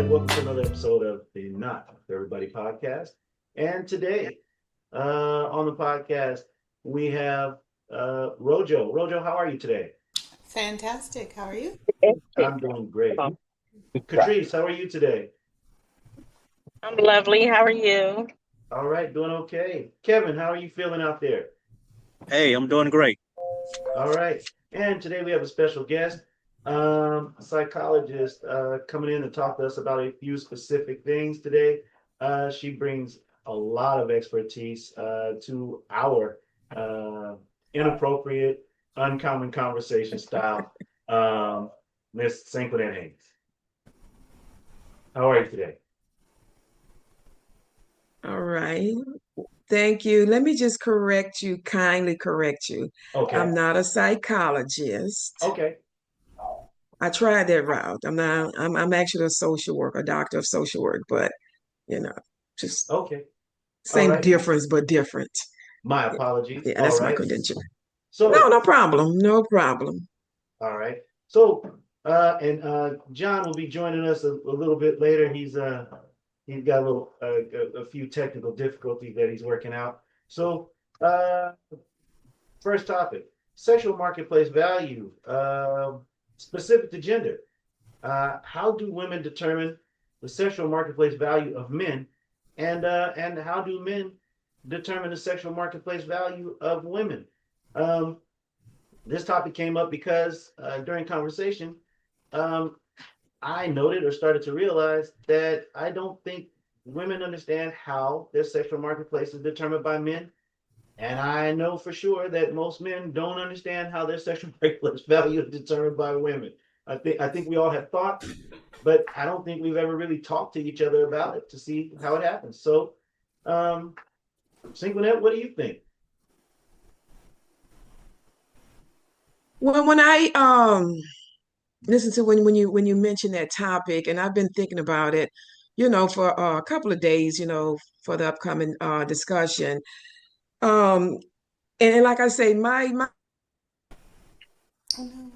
welcome to another episode of the Not for Everybody podcast. And today, on the podcast, we have Rojo. Rojo, how are you today? Fantastic. How are you? I'm doing great. Catrice, how are you today? I'm lovely. How are you? All right, doing okay. Kevin, how are you feeling out there? Hey, I'm doing great. All right. And today we have a special guest, a psychologist, coming in to talk to us about a few specific things today. She brings a lot of expertise to our uh, inappropriate, uncommon conversation style. Miss Sanquin Haynes. How are you today? All right. Thank you. Let me just correct you, kindly correct you. Okay. I'm not a psychologist. Okay. I tried that route. I'm actually a social worker, a doctor of social work, but you know, just Okay. All same right. difference, but different. My apologies. Yeah, All that's my right. credential. No, So, no problem. No problem. all right. So, and John will be joining us a little bit later. He's got a little a few technical difficulties that he's working out. So, uh, first topic: sexual marketplace value, specific to gender. How do women determine the sexual marketplace value of men, and how do men determine the sexual marketplace value of women? Um, this topic came up because during conversation, um, I noted or started to realize that I don't think women understand how their sexual marketplace is determined by men. And I know for sure that most men don't understand how their sexual marketplace value is determined by women. I think we all have thoughts, but I don't think we've ever really talked to each other about it to see how it happens. So, um, Singulet, what do you think? Well, when I listen to when you mention that topic, and I've been thinking about it, for a couple of days, for the upcoming discussion. Um, and like I say, Oh no.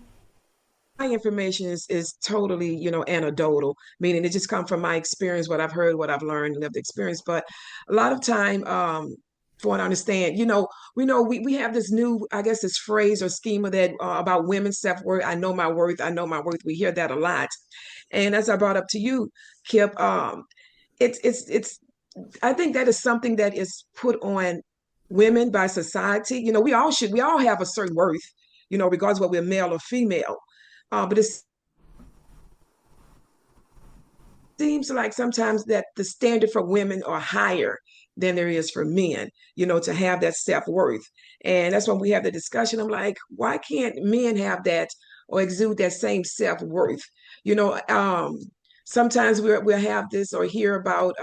my information is totally, anecdotal, meaning it just come from my experience, what I've heard, what I've learned, lived experience. But a lot of time, for what I understand, we have this new, I guess, this phrase or schema that about women's self-worth. I know my worth. I know my worth. We hear that a lot. And as I brought up to you, Kip, it's I think that is something that is put on women by society. We all have a certain worth, regardless of whether we're male or female. But it seems like sometimes that the standard for women are higher than there is for men, to have that self-worth. And that's when we have the discussion. I'm like, why can't men have that or exude that same self-worth? You know, um, Sometimes we'll have this or hear about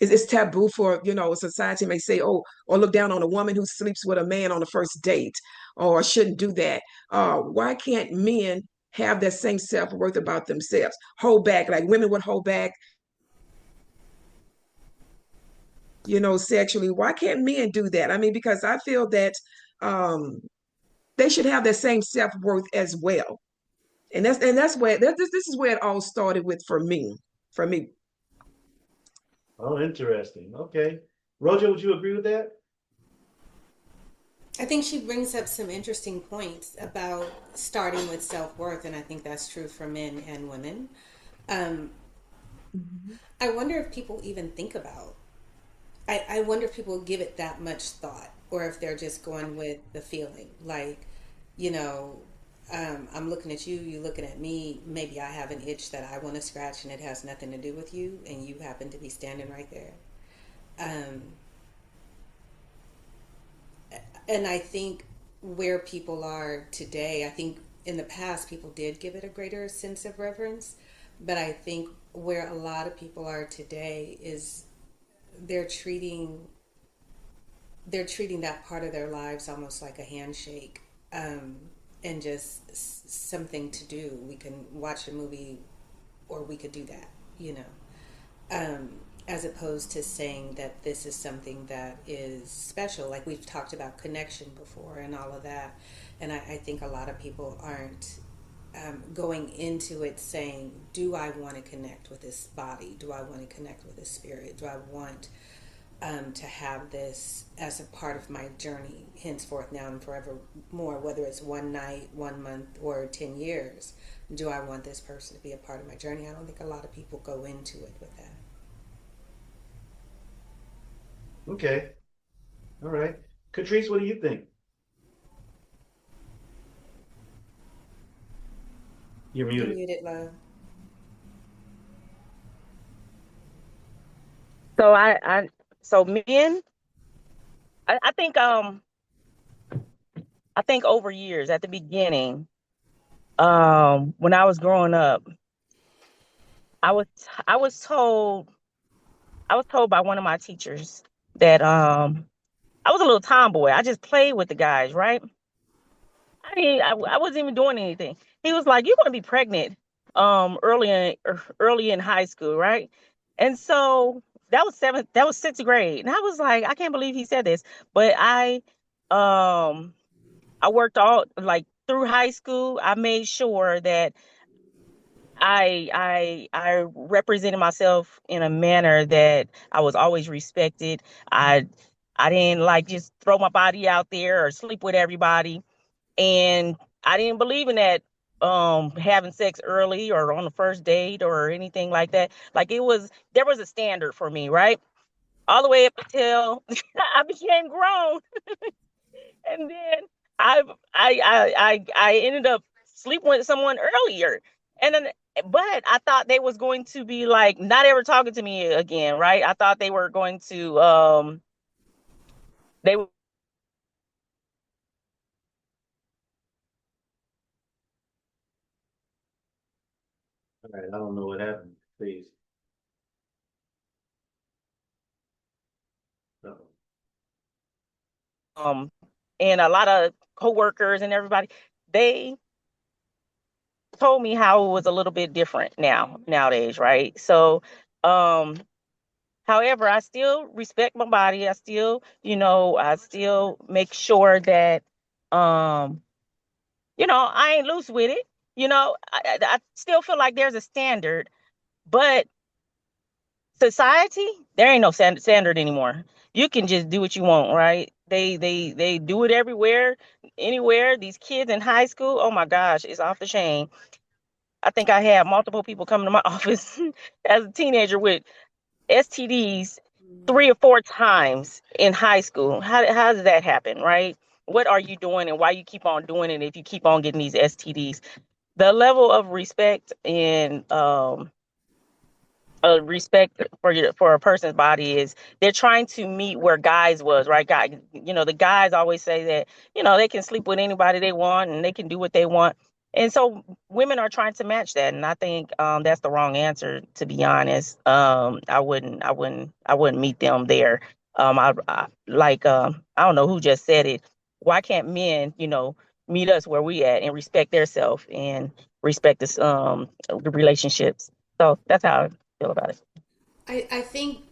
it's taboo for, society may say, oh, or look down on a woman who sleeps with a man on the first date, or shouldn't do that. Why can't men have that same self-worth about themselves? Hold back, like women would hold back, sexually. Why can't men do that? I mean, because I feel that um, they should have that same self-worth as well. And that's where this is where it all started with for me. For me, Oh, interesting. Okay. Roger, would you agree with that? I think she brings up some interesting points about starting with self worth, and I think that's true for men and women. Um, Mhm. I wonder if people even think about. I wonder if people give it that much thought, or if they're just going with the feeling. Like, you know, I'm looking at you, you looking at me. Maybe I have an itch that I want to scratch, and it has nothing to do with you, and you happen to be standing right there. Um, and I think where people are today, I think in the past people did give it a greater sense of reverence, but I think where a lot of people are today is they're treating they're treating that part of their lives almost like a handshake, um, and just something to do. We can watch a movie, or we could do that, you know. um, as opposed to saying that this is something that is special. Like we've talked about connection before and all of that. And I think a lot of people aren't going into it saying, do I want to connect with this body? Do I want to connect with this spirit? Do I want to have this as a part of my journey henceforth, now and forevermore, whether it's one night, 1 month, or 10 years? Do I want this person to be a part of my journey? I don't think a lot of people go into it with that. Okay. All right. Catrice, what do you think? You're You're muted. muted, love. So so men, I think I think over years at the beginning, when I was growing up, I was I was told I was told by one of my teachers that I was a little tomboy. I just played with the guys, right? I wasn't even doing anything. He was like, "You're going to be pregnant early in high school, right?" And so that was sixth grade. And I was like, I can't believe he said this. But um I worked all like through high school. I made sure that I represented myself in a manner that I was always respected. I I didn't like just throw my body out there or sleep with everybody. And I didn't believe in that having sex early or on the first date or anything like that. Like there was a standard for me, right? All the way up until I became grown. And then I I ended up sleeping with someone earlier. And then but I thought they was going to be like not ever talking to me again, right? I thought they were going to they All right. I don't know what happened. Please. Uh-oh. um and a lot of coworkers and everybody, they told me how it was a little bit different nowadays, right? So um however, I still respect my body. I still, I still make sure that um I ain't loose with it. I still feel like there's a standard, but society, there ain't no standard anymore. You can just do what you want, right? They do it everywhere, anywhere. These kids in high school, oh my gosh, it's off the chain. I think I had multiple people come to my office as a teenager with STDs 3 or 4 times in high school. How does that happen, right? What are you doing and why you keep on doing it if you keep on getting these STDs? The level of respect and respect for a person's body is they're trying to meet where guys was, right? Guy, the guys always say that they can sleep with anybody they want and they can do what they want, and so women are trying to match that, and I think that's the wrong answer, to be honest. I wouldn't meet them there. I like I don't know who just said it. Why can't men meet us where we at and respect their self and respect this the relationships? So that's how I feel about it. I think,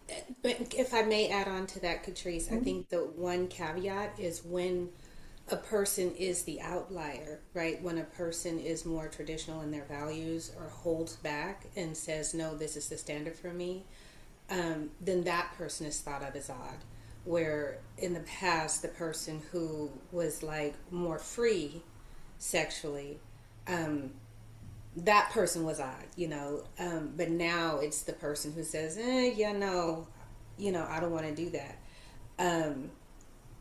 but if I may add on to that, Catrice, I think the one caveat is when a person is the outlier, right? When a person is more traditional in their values or holds back and says, no, this is the standard for me, then that person is thought of as odd. Where in the past, the person who was like more free sexually, that person was odd. But now it's the person who says, yeah, no, I don't want to do that. Um,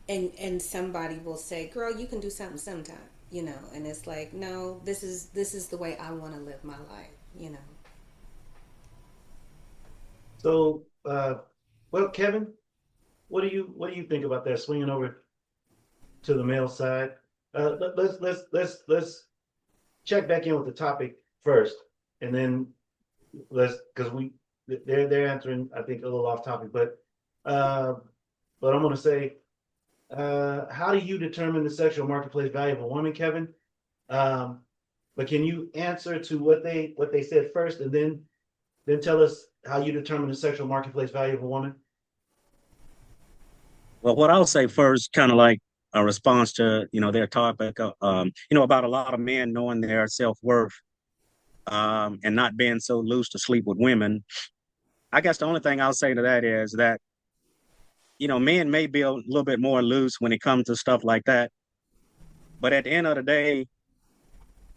and somebody will say, girl, you can do something sometime. And it's like, no, this is the way I want to live my life. So, well, Kevin, what do you think about that? Swinging over to the male side. Let's check back in with the topic first, and then because they're answering, I think, a little off topic, uh, but I'm gonna say, how do you determine the sexual marketplace value of a woman, Kevin? Um, but can you answer to what they said first, and then tell us how you determine the sexual marketplace value of a woman? Well, what I'll say first, kind of like a response to, their topic, about a lot of men knowing their self-worth, and not being so loose to sleep with women. I guess the only thing I'll say to that is that, men may be a little bit more loose when it comes to stuff like that. But at the end of the day,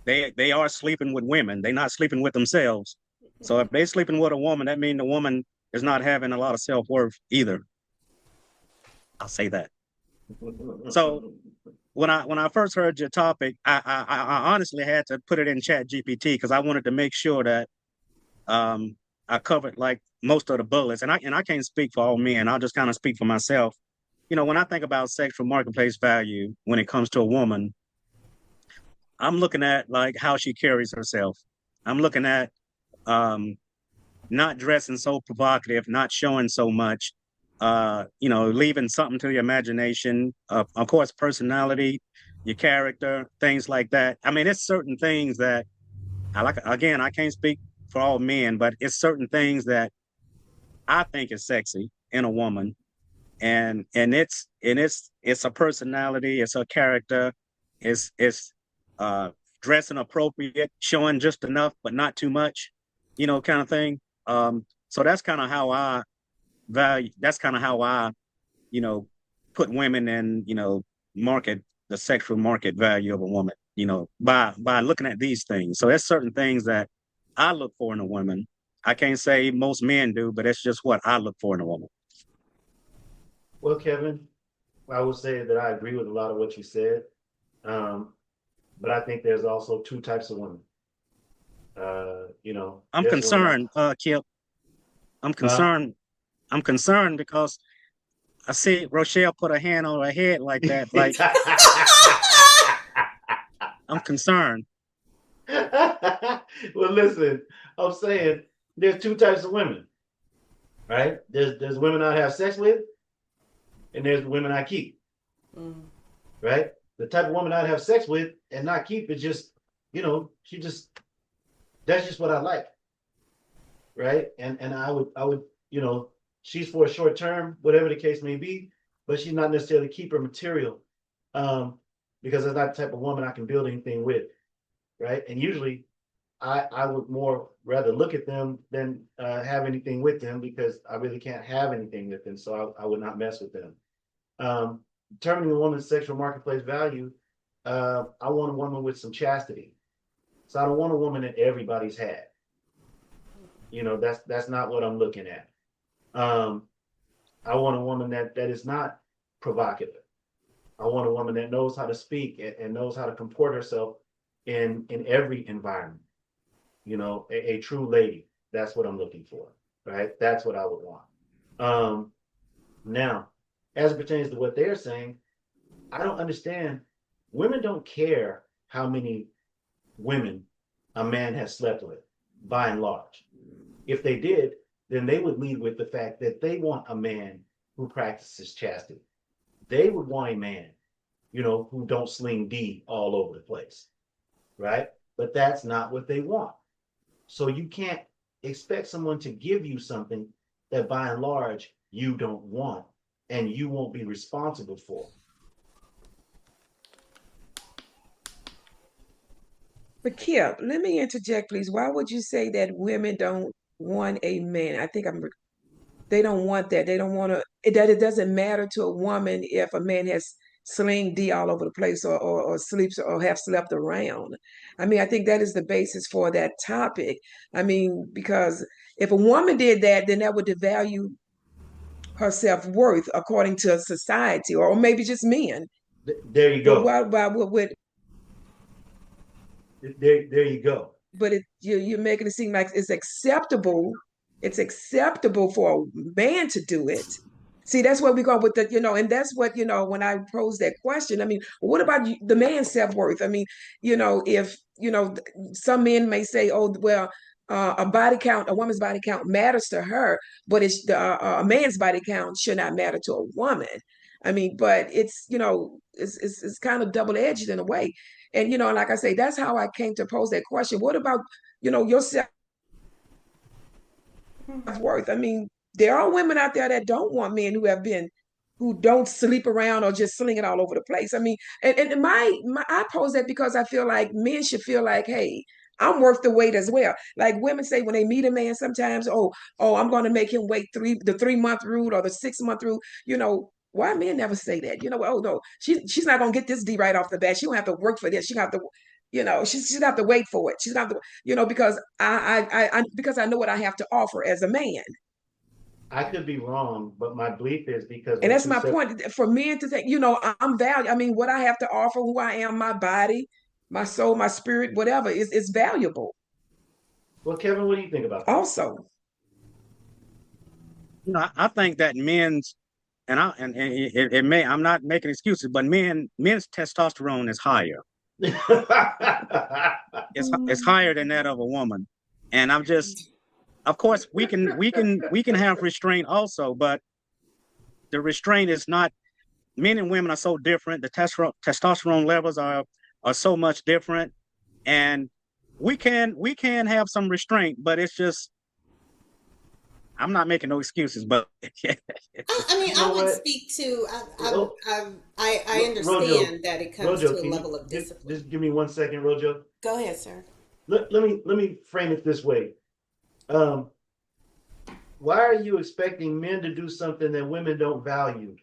they are sleeping with women. They're not sleeping with themselves. So if they're sleeping with a woman, that means the woman is not having a lot of self-worth either. I'll say that. So when I first heard your topic, I honestly had to put it in Chat GPT because I wanted to make sure that I covered like most of the bullets. And I can't speak for all men. I'll just kind of speak for myself. When I think about sexual marketplace value when it comes to a woman, I'm looking at like how she carries herself. I'm looking at not dressing so provocative, not showing so much, leaving something to the imagination. Of course, personality, your character, things like that. I mean, it's certain things that I like. Again, I can't speak for all men, but it's certain things that I think is sexy in a woman, and it's a personality, it's a character, it's dressing appropriate, showing just enough but not too much, kind of thing. So that's kind of how I value. That's kind of how I, put women in, market the sexual market value of a woman, by looking at these things. So there's certain things that I look for in a woman. I can't say most men do, but it's just what I look for in a woman. Well, Kevin, I would say that I agree with a lot of what you said. But I think there's also two types of women. I'm there's concerned, Kip. I'm concerned. I'm concerned because I see Rochelle put a hand on her head like that. Like I'm concerned. Well, listen, I'm saying there's two types of women, right? There's women I have sex with, and there's the women I keep, right? The type of woman I'd have sex with and not keep is just, that's just what I like, right? And I would, she's for a short term, whatever the case may be, but she's not necessarily keeper material, because that's not the type of woman I can build anything with, right? And usually, I would more rather look at them than have anything with them because I really can't have anything with them, so I would not mess with them. Determining a woman's sexual marketplace value, I want a woman with some chastity. So I don't want a woman that everybody's had. That's not what I'm looking at. I want a woman that is not provocative. I want a woman that knows how to speak and knows how to comport herself in every environment. A true lady. That's what I'm looking for, right? That's what I would want. Now, as it pertains to what they're saying, I don't understand. Women don't care how many women a man has slept with, by and large. If they did, then they would lead with the fact that they want a man who practices chastity. They would want a man, who don't sling D all over the place, right? But that's not what they want. So you can't expect someone to give you something that by and large you don't want and you won't be responsible for. But Kip, let me interject, please. Why would you say that women don't want a man? They don't want that. They don't want that it doesn't matter to a woman if a man has sling D all over the place or sleeps or have slept around. I mean, I think that is the basis for that topic. I mean, because if a woman did that, then that would devalue her self-worth according to society or maybe just men. There you But go. why would There you go. but you're making it seem like it's acceptable. It's acceptable for a man to do it. See, that's where we go with the, and that's what, when I pose that question, I mean, what about the man's self-worth? I mean, if, some men may say, oh, well, a woman's body count matters to her, but a man's body count should not matter to a woman. I mean, but it's kind of double-edged in a way. And, like I say, that's how I came to pose that question. What about, your self-worth? I mean, there are women out there that don't want men who have been who don't sleep around or just sling it all over the place. I mean, and my I pose that because I feel like men should feel like, hey, I'm worth the wait as well. Like women say when they meet a man sometimes, oh, I'm going to make him wait the 3 month rule or the 6 month rule. You know, why men never say that? You know, oh no, she's not going to get this D right off the bat. She don't have to work for this. She got to, you know, she's got to wait for it. She's got to, you know, because because I know what I have to offer as a man. I could be wrong, but my belief is because And we're that's two my separate. point. For men to say, you know, I'm valuable. I mean, what I have to offer, who I am, my body, my soul, my spirit, whatever is valuable. Well, Kevin, what do you think about that? Also, You know, I think that men's and it may I'm not making excuses, but men's testosterone is higher. It's higher than that of a woman. And I'm just, of course, we can have restraint also, but the restraint is not. Men and women are so different. The testosterone levels are so much different, and we can have some restraint, but it's just I'm not making no excuses, but I mean, You I know would what? speak to. Ro- I Rojo, understand that it comes Rojo, to a can level you of discipline. just give me 1 second, Rojo? Go ahead, sir. Let me frame it this way. Um, why are you expecting men to do something that women don't value?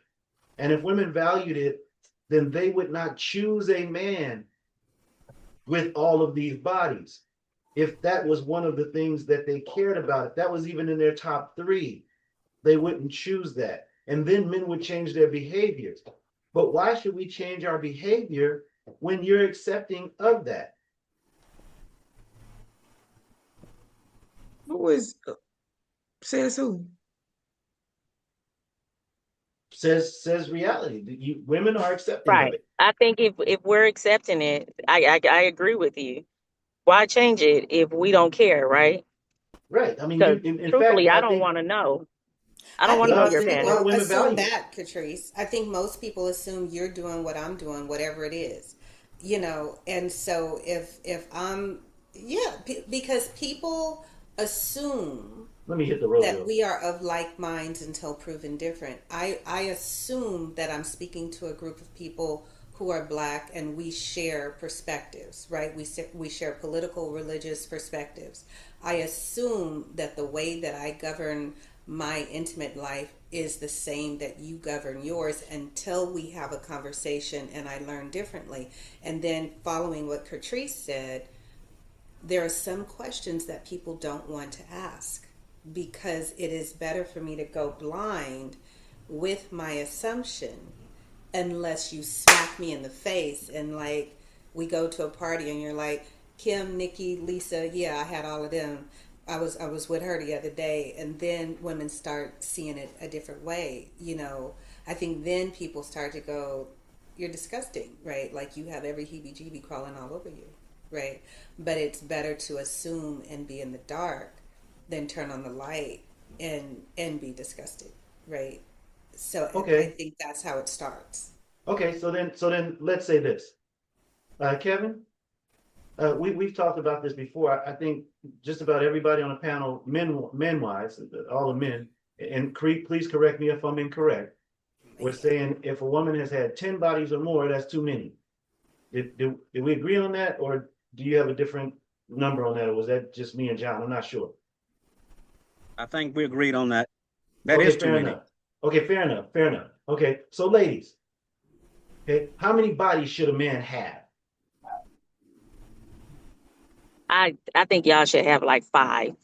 And if women valued it, then they would not choose a man with all of these bodies. If that was one of the things that they cared about, if that was even in their top three, they wouldn't choose that. And then men would change their behaviors. But why should we change our behavior when you're accepting of that? who is says who? Says reality. Women are accepting of Right. it. I think if we're accepting it, I agree with you. Why change it if we don't care, right? Right. I mean, Because in fact, truthfully, I I don't think want to know. I I don't want to think know I your most think a lot past. of people women assume value it. that, Catrice. I think most people assume you're doing what I'm doing, whatever it is, you know. And so if I'm, yeah, because people assume Let me hit the that rodeo. we are of like minds until proven different. I assume that I'm speaking to a group of people who are black and we share perspectives, right? We share political, religious perspectives. I assume that the way that I govern my intimate life is the same that you govern yours until we have a conversation and I learn differently. And then following what Catrice said, there are some questions that people don't want to ask because it is better for me to go blind with my assumption unless you smack me in the face and like we go to a party and you're like Kim, Nikki, Lisa, yeah, I had all of them. I was with her the other day, and then women start seeing it a different way. You know, I think then people start to go, "You're disgusting," right? Like you have every heebie-jeebie crawling all over you, right? But it's better to assume and be in the dark than turn on the light and be disgusted, right? So I Okay. think that's how it starts. Okay. So then let's say this. Kevin, we've talked about this before. I think just about everybody on the panel, men wise, all the men, and please correct me if I'm incorrect. We're saying if a woman has had 10 bodies or more, that's too many. Did we agree on that, or do you have a different number on that, or was that just me and John? I'm not sure. I think we agreed on that. That Okay, is too fair many. enough. Okay, fair enough. Fair enough. Okay, so ladies, okay, how many bodies should a man have? I think y'all should have like five.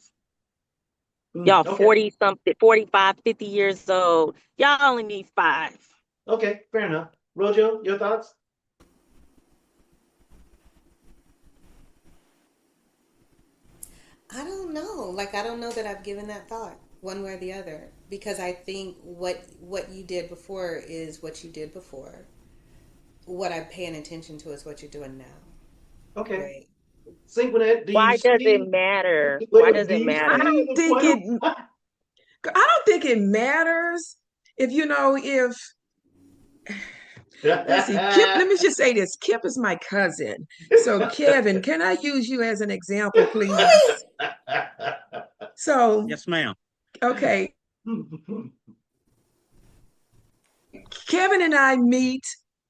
Y'all Okay, 40 something, 45, 50 years old. Y'all only need five. okay, fair enough. Rojo, your thoughts? I don't know. Like I don't know that I've given that thought one way or the other because I think what you did before is what you did before. What I'm paying attention to is what you're doing now, Okay, right? Synchronette, do you Why does it see? matter? Wait, Why wait, does do it you I matter? see don't the think point it. of? I don't think it matters if you know if. Let's see, Kip. Let me just say this: Kip is my cousin. So, Kevin, can I use you as an example, please? So, Yes, ma'am. okay, Kevin and I meet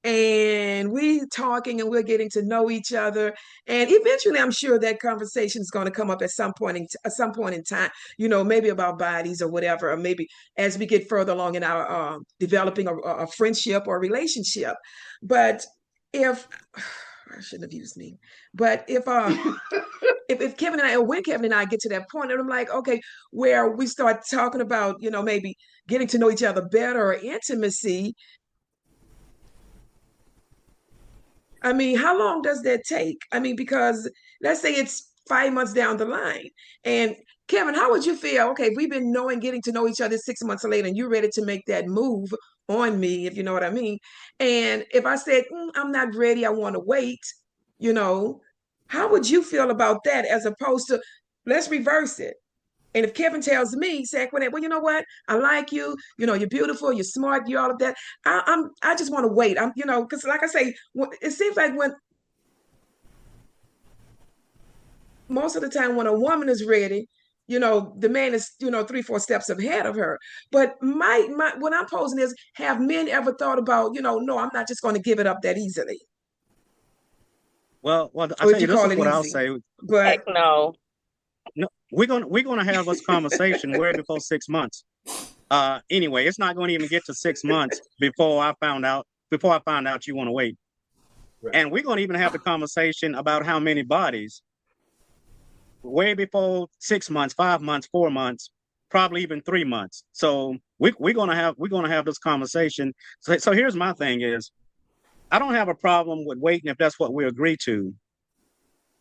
and we talking and we're getting to know each other. And eventually I'm sure that conversation is going to come up at some point in time, maybe about bodies or whatever, or maybe as we get further along in our developing a friendship or relationship. But if I shouldn't have used me, but if Kevin and I, or when Kevin and I get to that point, and I'm like, okay, where we start talking about, maybe getting to know each other better or intimacy. I mean, how long does that take? I mean, because let's say it's 5 months down the line. And Kevin, how would you feel? Okay, we've been getting to know each other 6 months later, and you're ready to make that move on me, if you know what I mean. And if I said, I'm not ready, I want to wait, you know, how would you feel about that as opposed to, let's reverse it. And if Kevin tells me, say, well, you know what? I like you. You're beautiful. You're smart. You're all of that. I just want to wait. Because like I say, it seems like when most of the time when a woman is ready, the man is, 3-4 steps ahead of her. But what I'm posing is, have men ever thought about, no, I'm not just going to give it up that easily. Well, I Or tell if you, you this call is it what I'll easy. say. But Heck no. No, we're gonna have this conversation way before 6 months. Anyway, it's not going to even get to 6 months before I find out you want to wait. Right. And we're going to even have the conversation about how many bodies way before 6 months, 5 months, 4 months, probably even 3 months. So we're gonna have this conversation. So here's my thing is, I don't have a problem with waiting if that's what we agree to.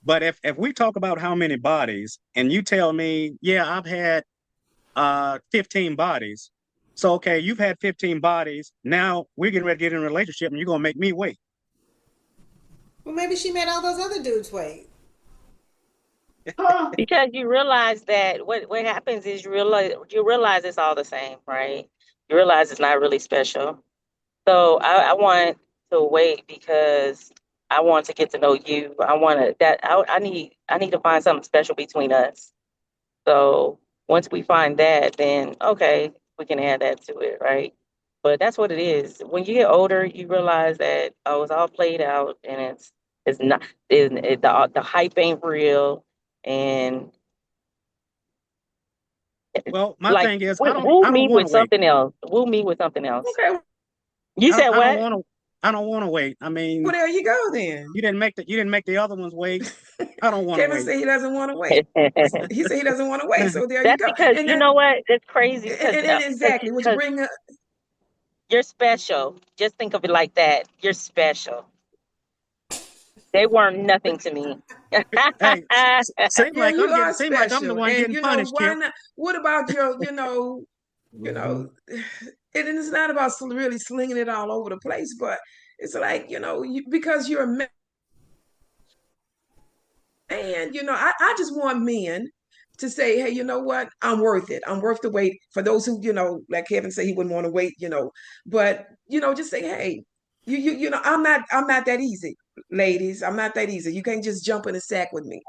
But if we talk about how many bodies and you tell me, yeah, I've had 15 bodies. So okay, you've had 15 bodies. Now we're getting ready to get in a relationship and you're gonna make me wait. Well, maybe she made all those other dudes wait. Huh? Because you realize that what happens is you realize it's all the same, right? You realize it's not really special. So I want to wait because I want to get to know you. I need to find something special between us. So once we find that, then okay, we can add that to it, right? But that's what it is. When you get older, you realize that it's all played out, and it's not the hype ain't real, and Well, my like thing is, woo I don't me want with to wait. something else. Woo me with something else. okay, You said I don't what? want to. I don't want to wait. I mean, well, there you go then. you didn't make the other ones wait. I don't want to Kevin wait. said he doesn't want to wait. He said he doesn't want to wait. So there you That's go. because And you that, know what? It's crazy and exactly, which because bring up, you're special. Just think of it like that. You're special. They weren't nothing to me. Hey, yeah, you are seem like I'm the special. one And getting punished why here. not? What about your, Mhm. and it's not about really slinging it all over the place, but it's like, because you're a man, I just want men to say, hey, you know what? I'm worth it. I'm worth the wait. For those who, like Kevin said, he wouldn't want to wait, but just say, hey, I'm not that easy, ladies. I'm not that easy. You can't just jump in a sack with me.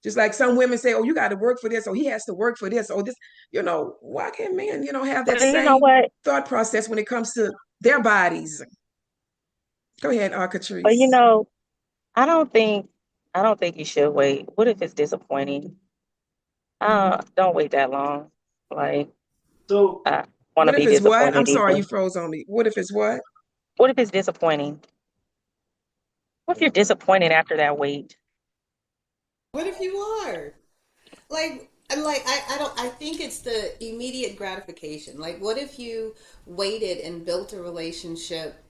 Just like some women say, oh, you got to work for this, or he has to work for this, or this, why can't men, have that But you know same what? thought process when it comes to their bodies? Go ahead, But Catrice. I don't think I don't think you should wait. What if it's disappointing? Don't wait that long. Like So I want to What if be it's what? I'm disappointed sorry, either. you froze on me. What if it's what? What if it's disappointing? What if you're disappointed after that wait? What if you are? I think it's the immediate gratification. Like, what if you waited and built a relationship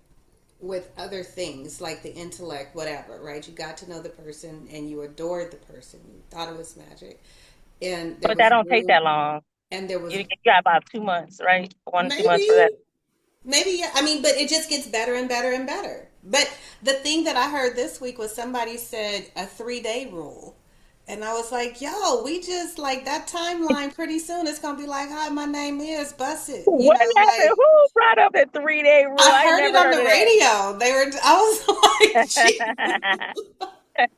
with other things like the intellect, whatever, right? You got to know the person and you adored the person. You thought it was magic. And there But that was don't take room, that long. and there was You got about 2 months, right? 1 or 2 months for that. maybe, maybe, yeah. I mean, but it just gets better and better and better. But the thing that I heard this week was somebody said a 3 day rule. And I was like, yo, we just like that timeline pretty soon. It's going to be like, hi, my name is Bust It. What happened? Like, Who brought up the 3 day rule? I I heard it never on heard the of radio. I was like, gee. that.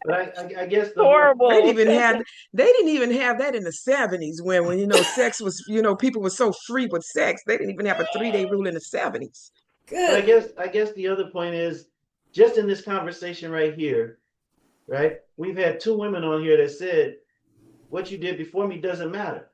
but I guess the whole They didn't Horrible. even have they didn't even have that in the 70s when sex was, people were so free with sex. They didn't even have a 3 day rule in the 70s. But Good. I guess the other point is just in this conversation right here, right? We've had two women on here that said what you did before me doesn't matter.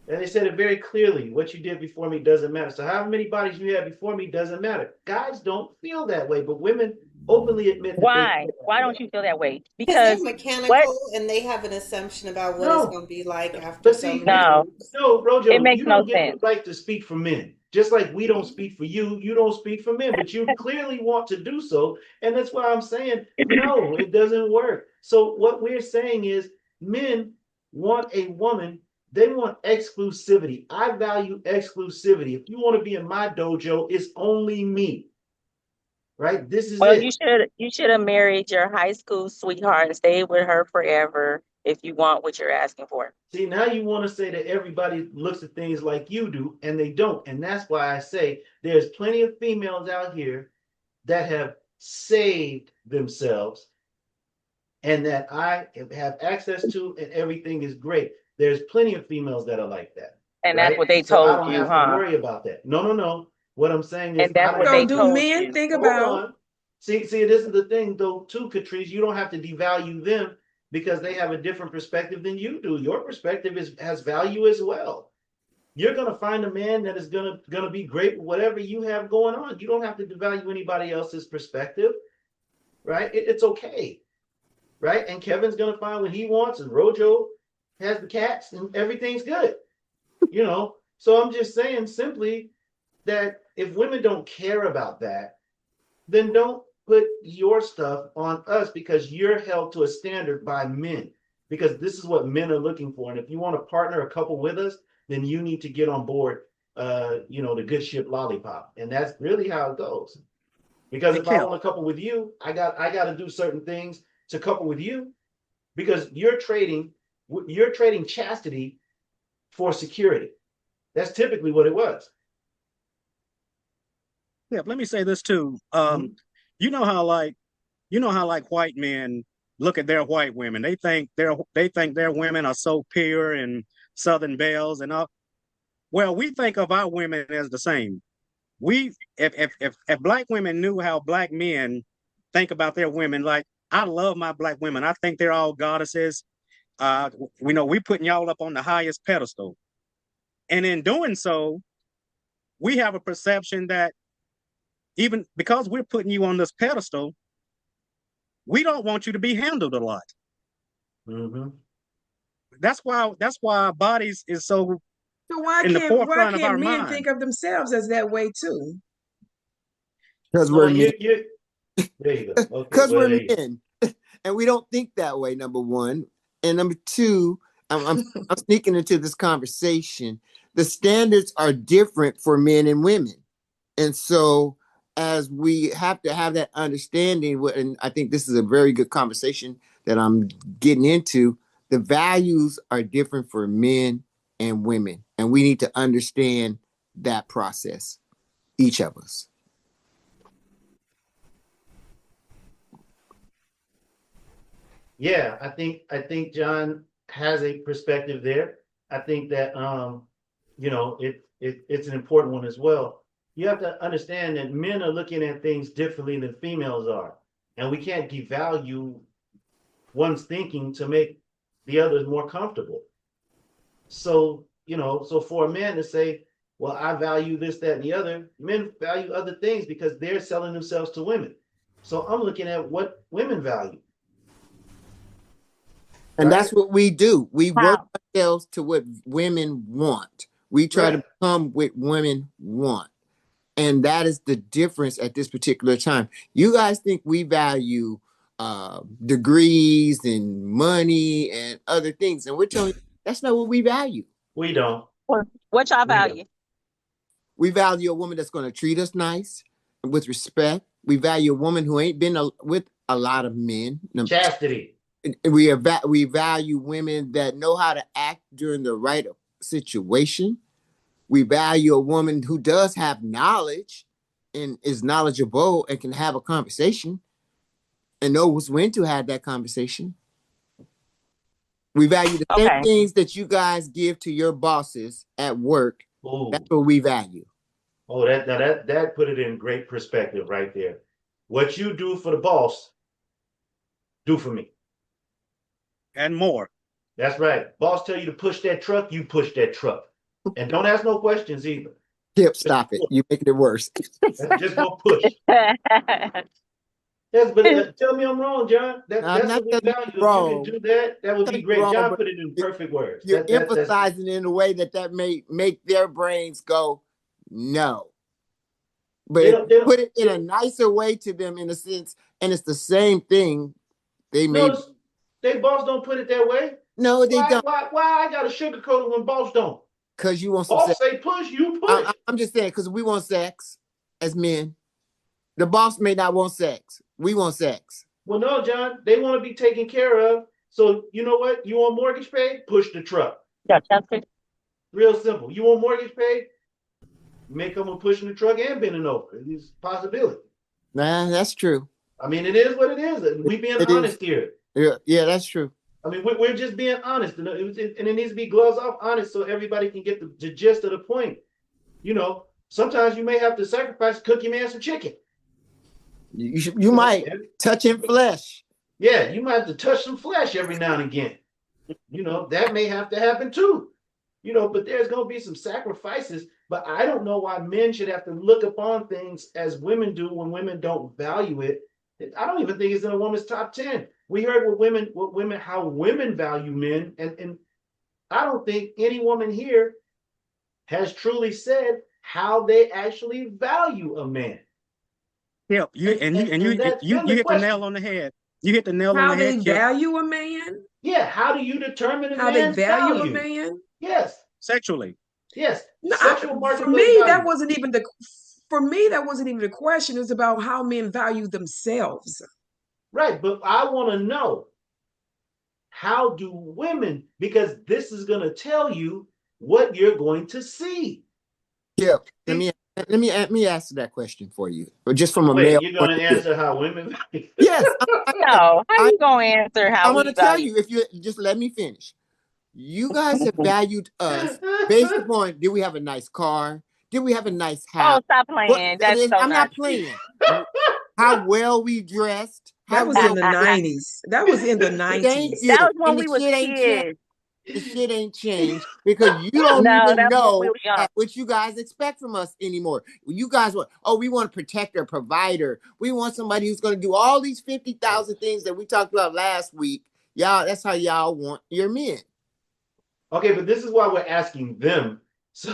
And they said it very clearly. What you did before me doesn't matter. So however many bodies you had before me doesn't matter. Guys don't feel that way, but women openly admit that they Why? feel Why that way. don't you feel that way? Because they're Because what? mechanical and they have an assumption about what it's No, going to be like after but so see, many you No, years. no, it Rojo, makes you no don't get the sense. right to speak for men. Just like we don't speak for you, you don't speak for men, but you clearly want to do so. And that's why I'm saying, no, it doesn't work. So what we're saying is men want a woman, they want exclusivity. I value exclusivity. If you want to be in my dojo, it's only me, right? This is Well, it. you should have married your high school sweetheart and stayed with her forever if you want what you're asking for. See, now you want to say that everybody looks at things like you do, and they don't. And that's why I say there's plenty of females out here that have saved themselves and that I have access to, and everything is great. There's plenty of females that are like that, And that's right? what they So I told don't you, have to huh? worry about that. No, no, no. What I'm saying is And I that's don't what So they have do to told men you. think hold about, on. See, this is the thing though, too, Catrice. You don't have to devalue them because they have a different perspective than you do. Your perspective has value as well. You're gonna find a man that is gonna be great with whatever you have going on. You don't have to devalue anybody else's perspective, right? It's okay, right? And Kevin's gonna find what he wants, and Rojo has the cats, and everything's good, you know. So I'm just saying simply that if women don't care about that, then don't put your stuff on us because you're held to a standard by men. Because this is what men are looking for. And if you want to partner a couple with us, then you need to get on board the good ship lollipop. And that's really how it goes. Because Hey, if I Kim. want to couple with you, I got to do certain things to couple with you because you're trading chastity for security. That's typically what it was. Yeah, let me say this too. Mhm. You know how like white men look at their white women. They think their women are so pure and Southern belles and all. Well, we think of our women as the same. We if black women knew how black men think about their women, like I love my black women. I think they're all goddesses. We know we putting y'all up on the highest pedestal. And in doing so, we have a perception that even because we're putting you on this pedestal, we don't want you to be handled a lot. Mhm. That's why our bodies is so so in the why forefront of can't our men mind. think of themselves as that way too? because No, we're men. you there you go. Okay, Because well we're there you go. men, and we don't think that way. Number one, and number two, I'm sneaking into this conversation. The standards are different for men and women, and so as we have to have that understanding, and I think this is a very good conversation that I'm getting into. The values are different for men and women, and we need to understand that process, each of us. Yeah, I think John has a perspective there. I think that it's an important one as well. You have to understand that men are looking at things differently than females are, and we can't devalue one's thinking to make the others more comfortable. So, so for a man to say, well, I value this, that, and the other, men value other things because they're selling themselves to women. So I'm looking at what women value, And right? that's what we do. We work How? ourselves to what women want. We try to Right. become what women want. And that is the difference at this particular time. You guys think we value degrees and money and other things. And we're telling you that's not what we value. We don't. What y'all We don't. value? We value a woman that's going to treat us nice and with respect. We value a woman who ain't been with a lot of men. Chastity. We value women that know how to act during the right situation. We value a woman who does have knowledge and is knowledgeable and can have a conversation and knows when to have that conversation. We value the same Okay. things that you guys give to your bosses at work. Ooh. That's what we value. Oh, that put it in great perspective right there. What you do for the boss, do for me. And more. That's right. Boss tell you to push that truck, you push that truck. And don't ask no questions either. Tip, stop it. You're making it worse. Just go push. Yes, but tell me I'm wrong, John. I'm That's not what we telling you value. If wrong. you can do that, that would be You're great. wrong, John but put it in perfect words. you're That's emphasizing in a way that may make their brains go, no. But they don't, put it in a nicer way to them in a sense, and it's the same thing. They may no, they boss don't put it that way. no, they don't, Why I gotta sugarcoat it when boss don't? because you want some Boss sex. say push, you push. I'm just saying because we want sex as men. The boss may not want sex. We want sex. Well, no, John, they want to be taken care of. So you know what? You want mortgage paid? Push the truck. Yeah, Chelsea. Real simple. You want mortgage paid? You may come with pushing the truck and bending over. It's a possibility. Nah, that's true. I mean, it is what it is. We being It honest is. here. Yeah, that's true. I mean, we're just being honest, and it needs to be gloves off honest so everybody can get the gist of the point. You know, sometimes you may have to sacrifice, cook your man some chicken. You might touch in flesh. Yeah, you might have to touch some flesh every now and again. You know, that may have to happen too. You know, but there's going to be some sacrifices. But I don't know why men should have to look upon things as women do when women don't value it. I don't even think it's in a woman's top 10. We heard how women value men, and I don't think any woman here has truly said how they actually value a man. Yeah, you hit the nail on the head. You hit the nail on How the head. they value a man? Yeah, how do you determine How they value a man? Yes. Sexually. Yes. No, Sexual for me, value. that wasn't even the question. It was about how men value themselves. Right, but I want to know, how do women, because this is going to tell you what you're going to see. Yeah, let me answer that question for you, just from a Wait, male. You're going to answer how women value? Yes. No, how you gonna answer how I'm going to we tell value? you if you just let me finish. You guys have valued us based upon, did we have a nice car? Did we have a nice Oh, house? stop playing. That's so I'm not true. playing. How well we dressed. That was in the 90s. That was in the Thank 90s. you. That was when And we the was shit ain't changed. kids. The shit ain't changed because you don't No, even that was when know we were young. what you guys expect from us anymore. You guys want, we want a protector, provider. We want somebody who's going to do all these 50,000 things that we talked about last week. Y'all, that's how y'all want your men. Okay, but this is why we're asking them so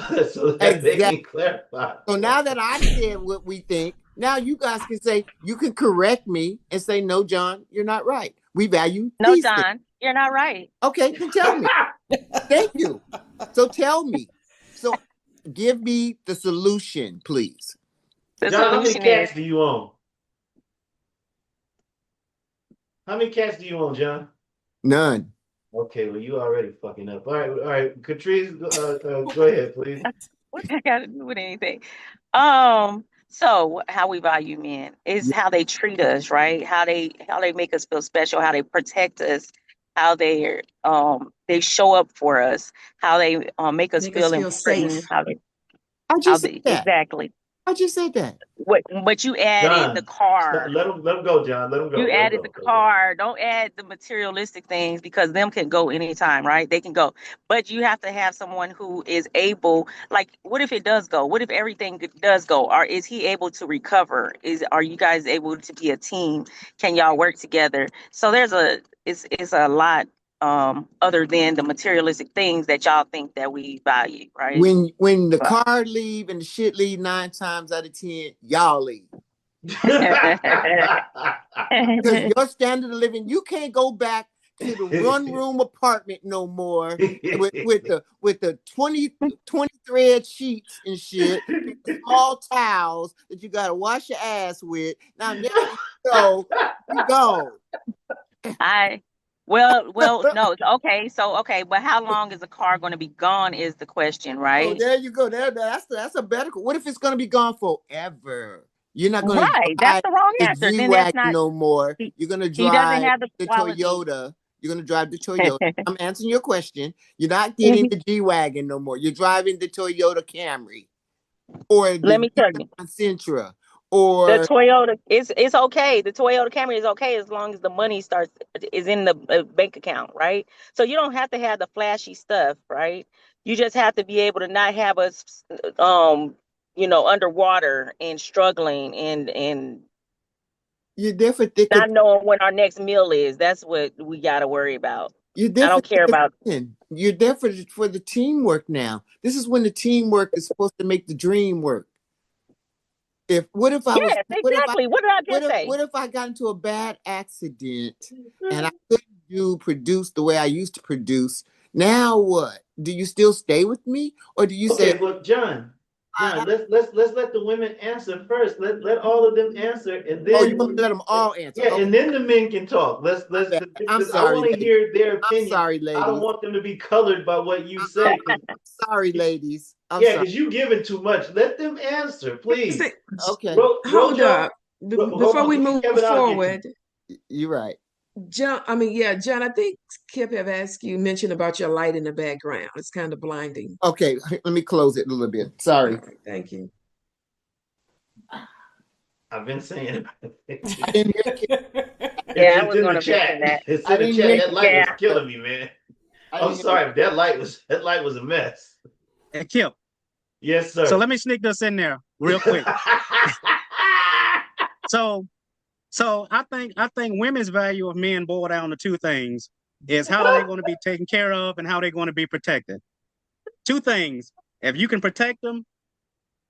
that they can clarify. So now that I've said what we think, now you guys can say, you can correct me and say, no, John, you're not right. We value No, these John, things. you're not right. Okay, then tell me. Thank you. So tell me. So give me the solution, please. The John, how many solution cats is do you own? How many cats do you own, John? None. Okay, well, you already fucking up. All right. Catrice, go ahead, please. what that got to do with anything? So how we value men is how they treat us, right? How they make us feel special, how they protect us, how they show up for us, how they make us feel important, safe. I just said that. Exactly. I just said that. But you added John, the car. let him go, John. Let him go. You added the car. Don't add the materialistic things because them can go anytime, right? They can go. But you have to have someone who is able, like, what if it does go? What if everything does go? Or is he able to recover? Are you guys able to be a team? Can y'all work together? So it's a lot other than the materialistic things that y'all think that we value, right? When the car leave and the shit leave 9 times out of 10, y'all leave. Because your standard of living, you can't go back to the one room apartment no more with the 20 thread sheets and shit, small towels that you gotta wash your ass with. Now you go. Well, no, okay, but how long is the car going to be gone is the question, right? Oh, there you go. That's a better. What if it's going to be gone forever? You're not going to that's the wrong answer. Then that's not no more. You're going to drive the Toyota. You're going to drive the Toyota. I'm answering your question. You're not getting the G-Wagon no more. You're driving the Toyota Camry. or Let the me tell you, Sentra, the or Toyota it's okay. The Toyota Camry is okay as long as the money is in the bank account, right? So you don't have to have the flashy stuff, right? You just have to be able to not have us, underwater and struggling and you're different thick not knowing when our next meal is. That's what we got to worry about. You're I don't different. care about. You're different for the teamwork now. This is when the teamwork is supposed to make the dream work. If what if I was Yes, exactly. What did I just say? what if I got into a bad accident and I couldn't produce the way I used to produce? Now what? Do you still stay with me, or do you say, Okay, well, John, let's let the women answer first. Let all of them answer, and "Oh, then you want to let them all answer"? yeah, Okay, and then the men can talk. my bad. I'm Because I sorry, want to ladies. hear their I'm opinion. sorry, I don't ladies. want them to be colored by what you say. Sorry, ladies. I'm Yeah, sorry. because you giving too much. Let them answer, please. Okay, Hold Rojo, up. hold Before on, we move Kevin, I'll get you. forward, you're right. John, John, I think Kip have asked you, mentioned about your light in the background. It's kind of blinding. Okay, let me close it a little bit. All Sorry. right, thank you. I've been saying I didn't hear. Yeah, I it's was in going the to chat. mention that. It's I in the didn't chat. hear. That light was Yeah. killing me, man. I I'm didn't hear. sorry, that light was a mess. And Kip. Yes, So sir. let me sneak this in there real quick. So I think women's value of men boil down to two things: is how they're going to be taken care of and how they're going to be protected. Two things. If you can protect them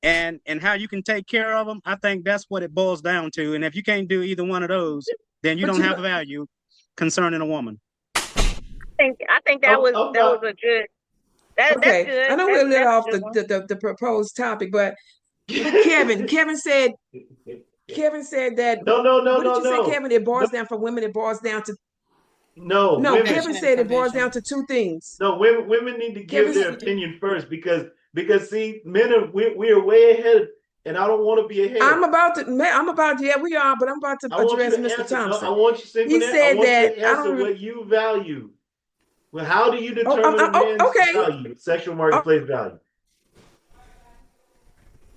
and how you can take care of them, I think that's what it boils down to. And if you can't do either one of those, then you But don't you have know, a value concerning a woman. I think that I'm, was I'm that was not. a good. That's okay, I good. know That's we're a little that's a off good one. the proposed topic, but Kevin said that, No, no, no, what did no, you say, no, Kevin? It no, boils down for women, it boils down to, no. no, Women, Kevin Protection and said it boils down provision. to two things. no. Women need to give Kevin, their opinion first because see, men are we are way ahead, and I don't want to be ahead. yeah, we are, but I'm about to I want you address to Mr. answer. No, I Thompson. want you He simple. I said want you that, to I answer don't, what you value. Well, how do you oh, determine a man's okay, value, sexual oh, marketplace value?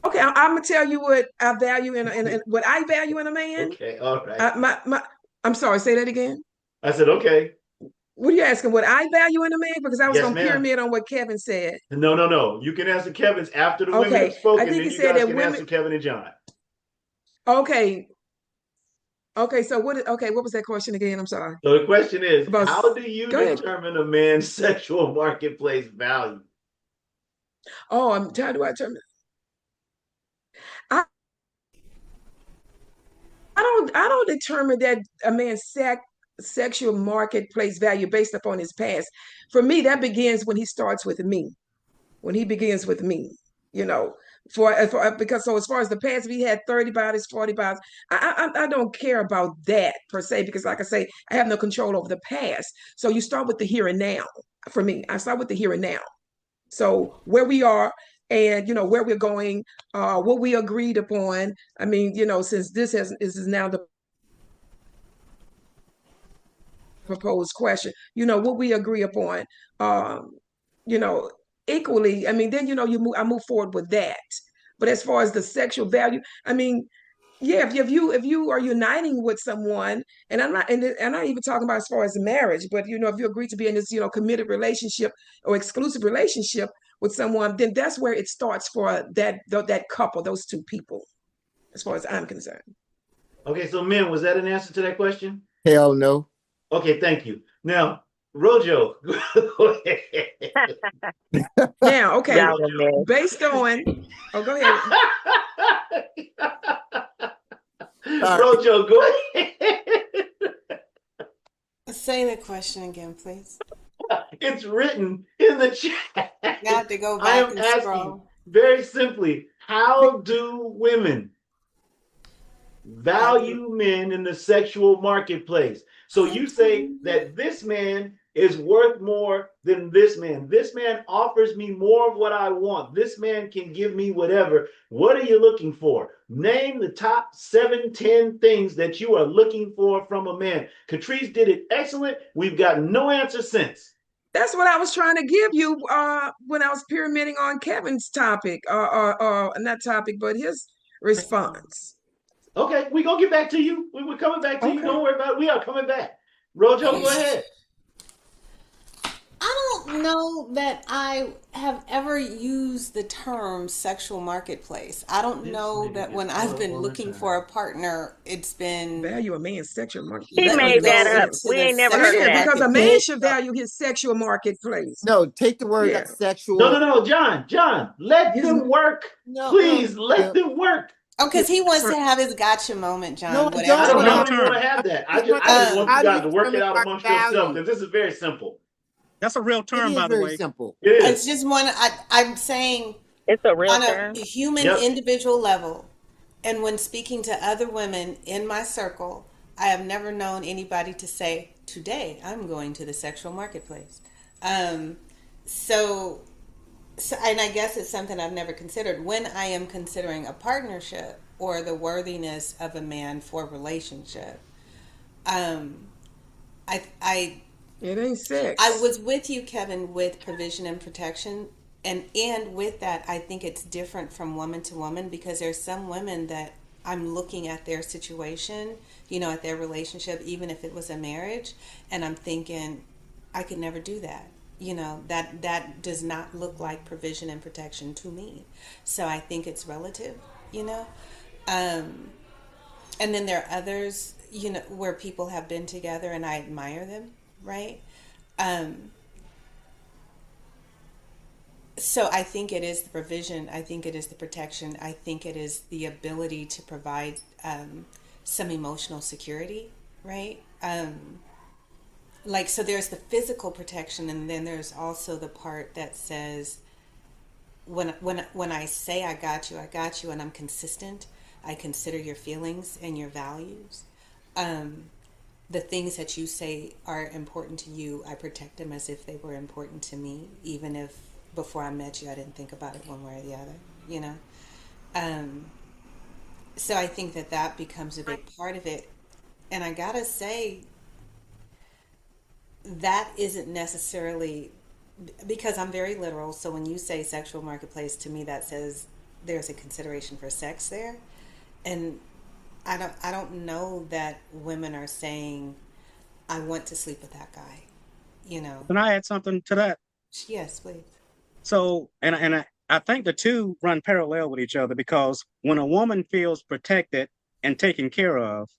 okay, I'm gonna tell you what I value in what I value in a man. Okay, all right. My, I'm sorry, say that again. I said okay. What are you asking? What I value in a man? Because I was Yes, gonna ma'am. pyramid on what Kevin said. No, no, no. You can answer Kevin's after the women have Okay, I spoken. think Then he you said guys that can women. answer Kevin and John. Okay, okay. So what? Okay, what was that question again? I'm sorry. So the question is, About. how do you Go ahead. determine a man's sexual marketplace value? Oh, I'm. How do I turn? I I don't determine that a man's sexual marketplace value based upon his past. For me, that begins when he starts with me. When he begins with me, you know, because so as far as the past, we had 30 bodies, 40 bodies. I don't care about that per se because, like I say, I have no control over the past. So you start with the here and now. For me, I start with the here and now. So where we are and where we're going, what we agreed upon. I mean, since this is now the proposed question, what we agree upon, um, you know, equally. I mean, then I move forward with that. But as far as the sexual value, I mean, yeah, if you are uniting with someone, and I'm not even talking about as far as marriage, but if you agree to be in this committed relationship or exclusive relationship with someone, then that's where it starts for that couple, those two people, as far as I'm concerned. Okay, so men, was that an answer to that question? Hell no. Okay, thank you. Now, Rojo, go ahead. Now, okay, Y'all a mess. based on, oh, go ahead. Sorry. Rojo, go ahead. Say the question again, please. It's written in the chat. I have to go I back am and asking scroll. very simply, how do women How do you? value men in the sexual marketplace? So you say that this man is worth more than this man. This man offers me more of what I want. This man can give me whatever. What are you looking for? Name the top 7, 10 things that you are looking for from a man. Catrice did it excellent. We've got no answer since. That's what I was trying to give you when I was pyramiding on Kevin's topic, or not topic, but his response. Okay, we're gonna get back to you. We're coming back to you. Okay. Don't worry about it. We are coming back. Rojo, go ahead. I don't know that I have ever used the term sexual marketplace. I don't This know nigga that gets when caught I've up been all the looking time. for a partner, it's been Value a man's sexual market. He That let don't me made even make that go up. sense. to We the ain't never It heard of sexual is that. because a marketplace. man should value his sexual marketplace. No, take the word Yeah. sexual. No, John, let His them work. No, Please let them work. Oh, because he wants for, to have his gotcha moment, No, John. I Whatever. I don't. don't, That's a I real don't even want to term. have that. I'm just I just wondering, want you how do you guys to work it determine out our amongst yourselves value? because this is very simple. That's a real It term, is by the very way. It simple. It's is. just one. I'm saying It's a real on a term. human Yep. individual level, and when speaking to other women in my circle, I have never known anybody to say, "Today I'm going to the sexual marketplace." Um, so, and I guess it's something I've never considered when I am considering a partnership or the worthiness of a man for a relationship. Um, I it ain't I sex. was with you, Kevin, with provision and protection. And with that, I think it's different from woman to woman because there's some women that I'm looking at their situation, at their relationship, even if it was a marriage, and I'm thinking, I could never do that. That does not look like provision and protection to me. So I think it's relative, you know. Um, and then there are others, where people have been together and I admire them, right? Um, so I think it is the provision. I think it is the protection. I think it is the ability to provide some emotional security, right? So there's the physical protection, and then there's also the part that says when I say I got you, and I'm consistent. I consider your feelings and your values. Um, the things that you say are important to you, I protect them as if they were important to me, even if before I met you, I didn't think about it one way or the other, you know? Um, so I think that becomes a big part of it. And I gotta say, that isn't necessarily because I'm very literal. So when you say sexual marketplace, to me, that says there's a consideration for sex there. And I don't know that women are saying, I want to sleep with that guy, you know. Can I add something to that? Yes, please. So, I think the two run parallel with each other because when a woman feels protected and taken care of,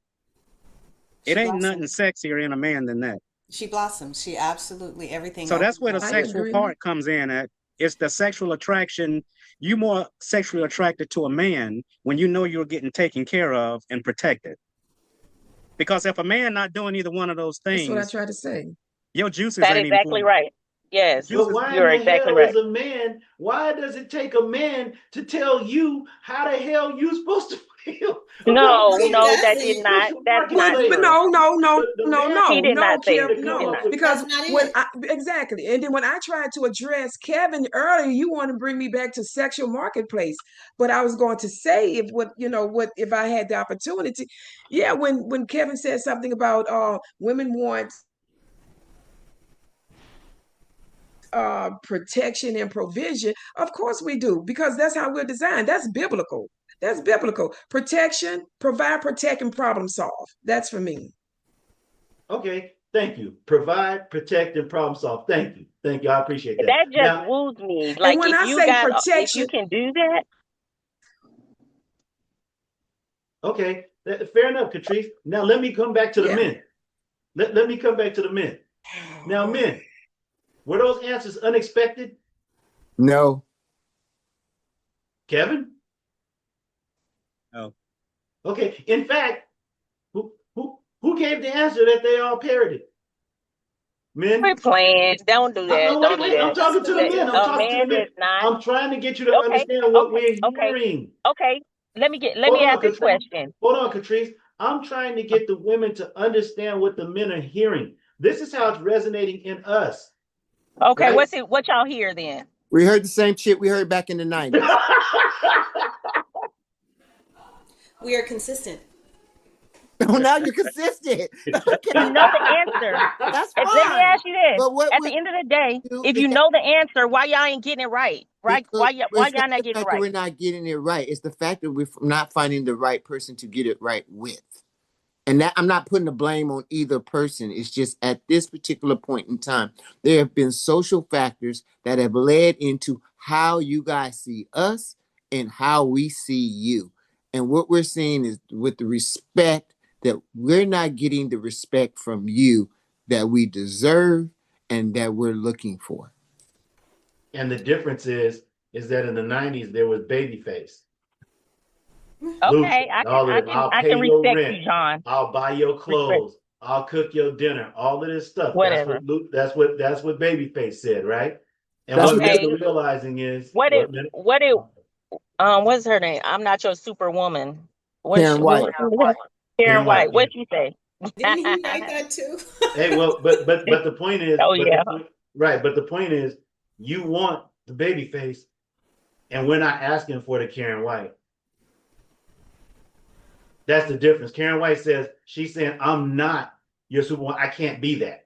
it She ain't nothing blossoms. sexier in a man than that. She blossoms. She absolutely everything So that's opens where the up I for her. sexual agree. part comes in at. It's the sexual attraction. You more sexually attracted to a man when you know you're getting taken care of and protected. Because if a man not doing either one of those That's what I things, tried to say. your juices That ain't even exactly flowing. right. Yes, But Juices. why in you're the exactly hell right. is a man? Why does it take a man to tell you how the hell you supposed to feel about No, It being no, in that the did doesn't. not. sexual That's not But marketplace? true. no, no, no, The no, man He no, did not no, say Kev, to he come did no. up not. with. Because That's not when it. exactly, and then when I tried to address Kevin earlier, you want to bring me back to sexual marketplace. But I was going to say what if I had the opportunity. Yeah, when Kevin said something about women want protection and provision, of course we do, because that's how we're designed. That's biblical. That's biblical. Protection, provide, protect, and problem solve. That's for me. Okay, thank you. Provide, protect, and problem solve. Thank you. Thank you. I appreciate that. That just Now, woos me. And Like when I say if you protection, can do that, okay, fair enough, Catrice. Now let me come back to the yeah. men. Let me come back to the men. Now, men, were those answers unexpected? No. Kevin? No. Okay. In fact, who gave the answer that they all parroted? Men? we're playing. Don't do that. No, Don't do wait. I'm that. That's talking to the men. I'm A talking to the man men. does not. I'm trying to get you to Okay, understand what okay, we're okay, hearing. okay. Let Hold me on, ask this Catrice. question. Hold on, Catrice. I'm trying to get the women to understand what the men are hearing. This is how it's resonating in us, Okay, right? what y'all hear then? We heard the same shit we heard back in the 90s. We are consistent. Oh, now you're consistent. Okay. You know the answer. That's Let me fine. ask you this. But what At we the end of the day, do if is you know the answer, why y'all ain't getting it right? Right? because Why it's not y'all not the getting it fact that right? we're not getting it right. It's the fact that we're not finding the right person to get it right with. And that I'm not putting the blame on either person. It's just at this particular point in time, there have been social factors that have led into how you guys see us and how we see you. And what we're seeing is with the respect that we're not getting the respect from you that we deserve and that we're looking for. And the difference is that in the 90s there was Babyface. Luke, Okay, all of them. I'll I pay can your respect rent. you, John. I'll buy your Respect. clothes. I'll cook your dinner. All of this stuff. That's Whatever. what Luke. That's what Babyface said, right? And That's what what men Okay. are realizing is What it what men, what it what's her name? I'm not your superwoman. Karen White. Karen Karen White. White. What you say? Didn't he write that too? Hey, well, but the point is, Oh but yeah. the point, right? But the point is, you want the Babyface, and we're not asking for the Karen White. That's the difference. Karen White says she's saying, "I'm not your superwoman. I can't be that."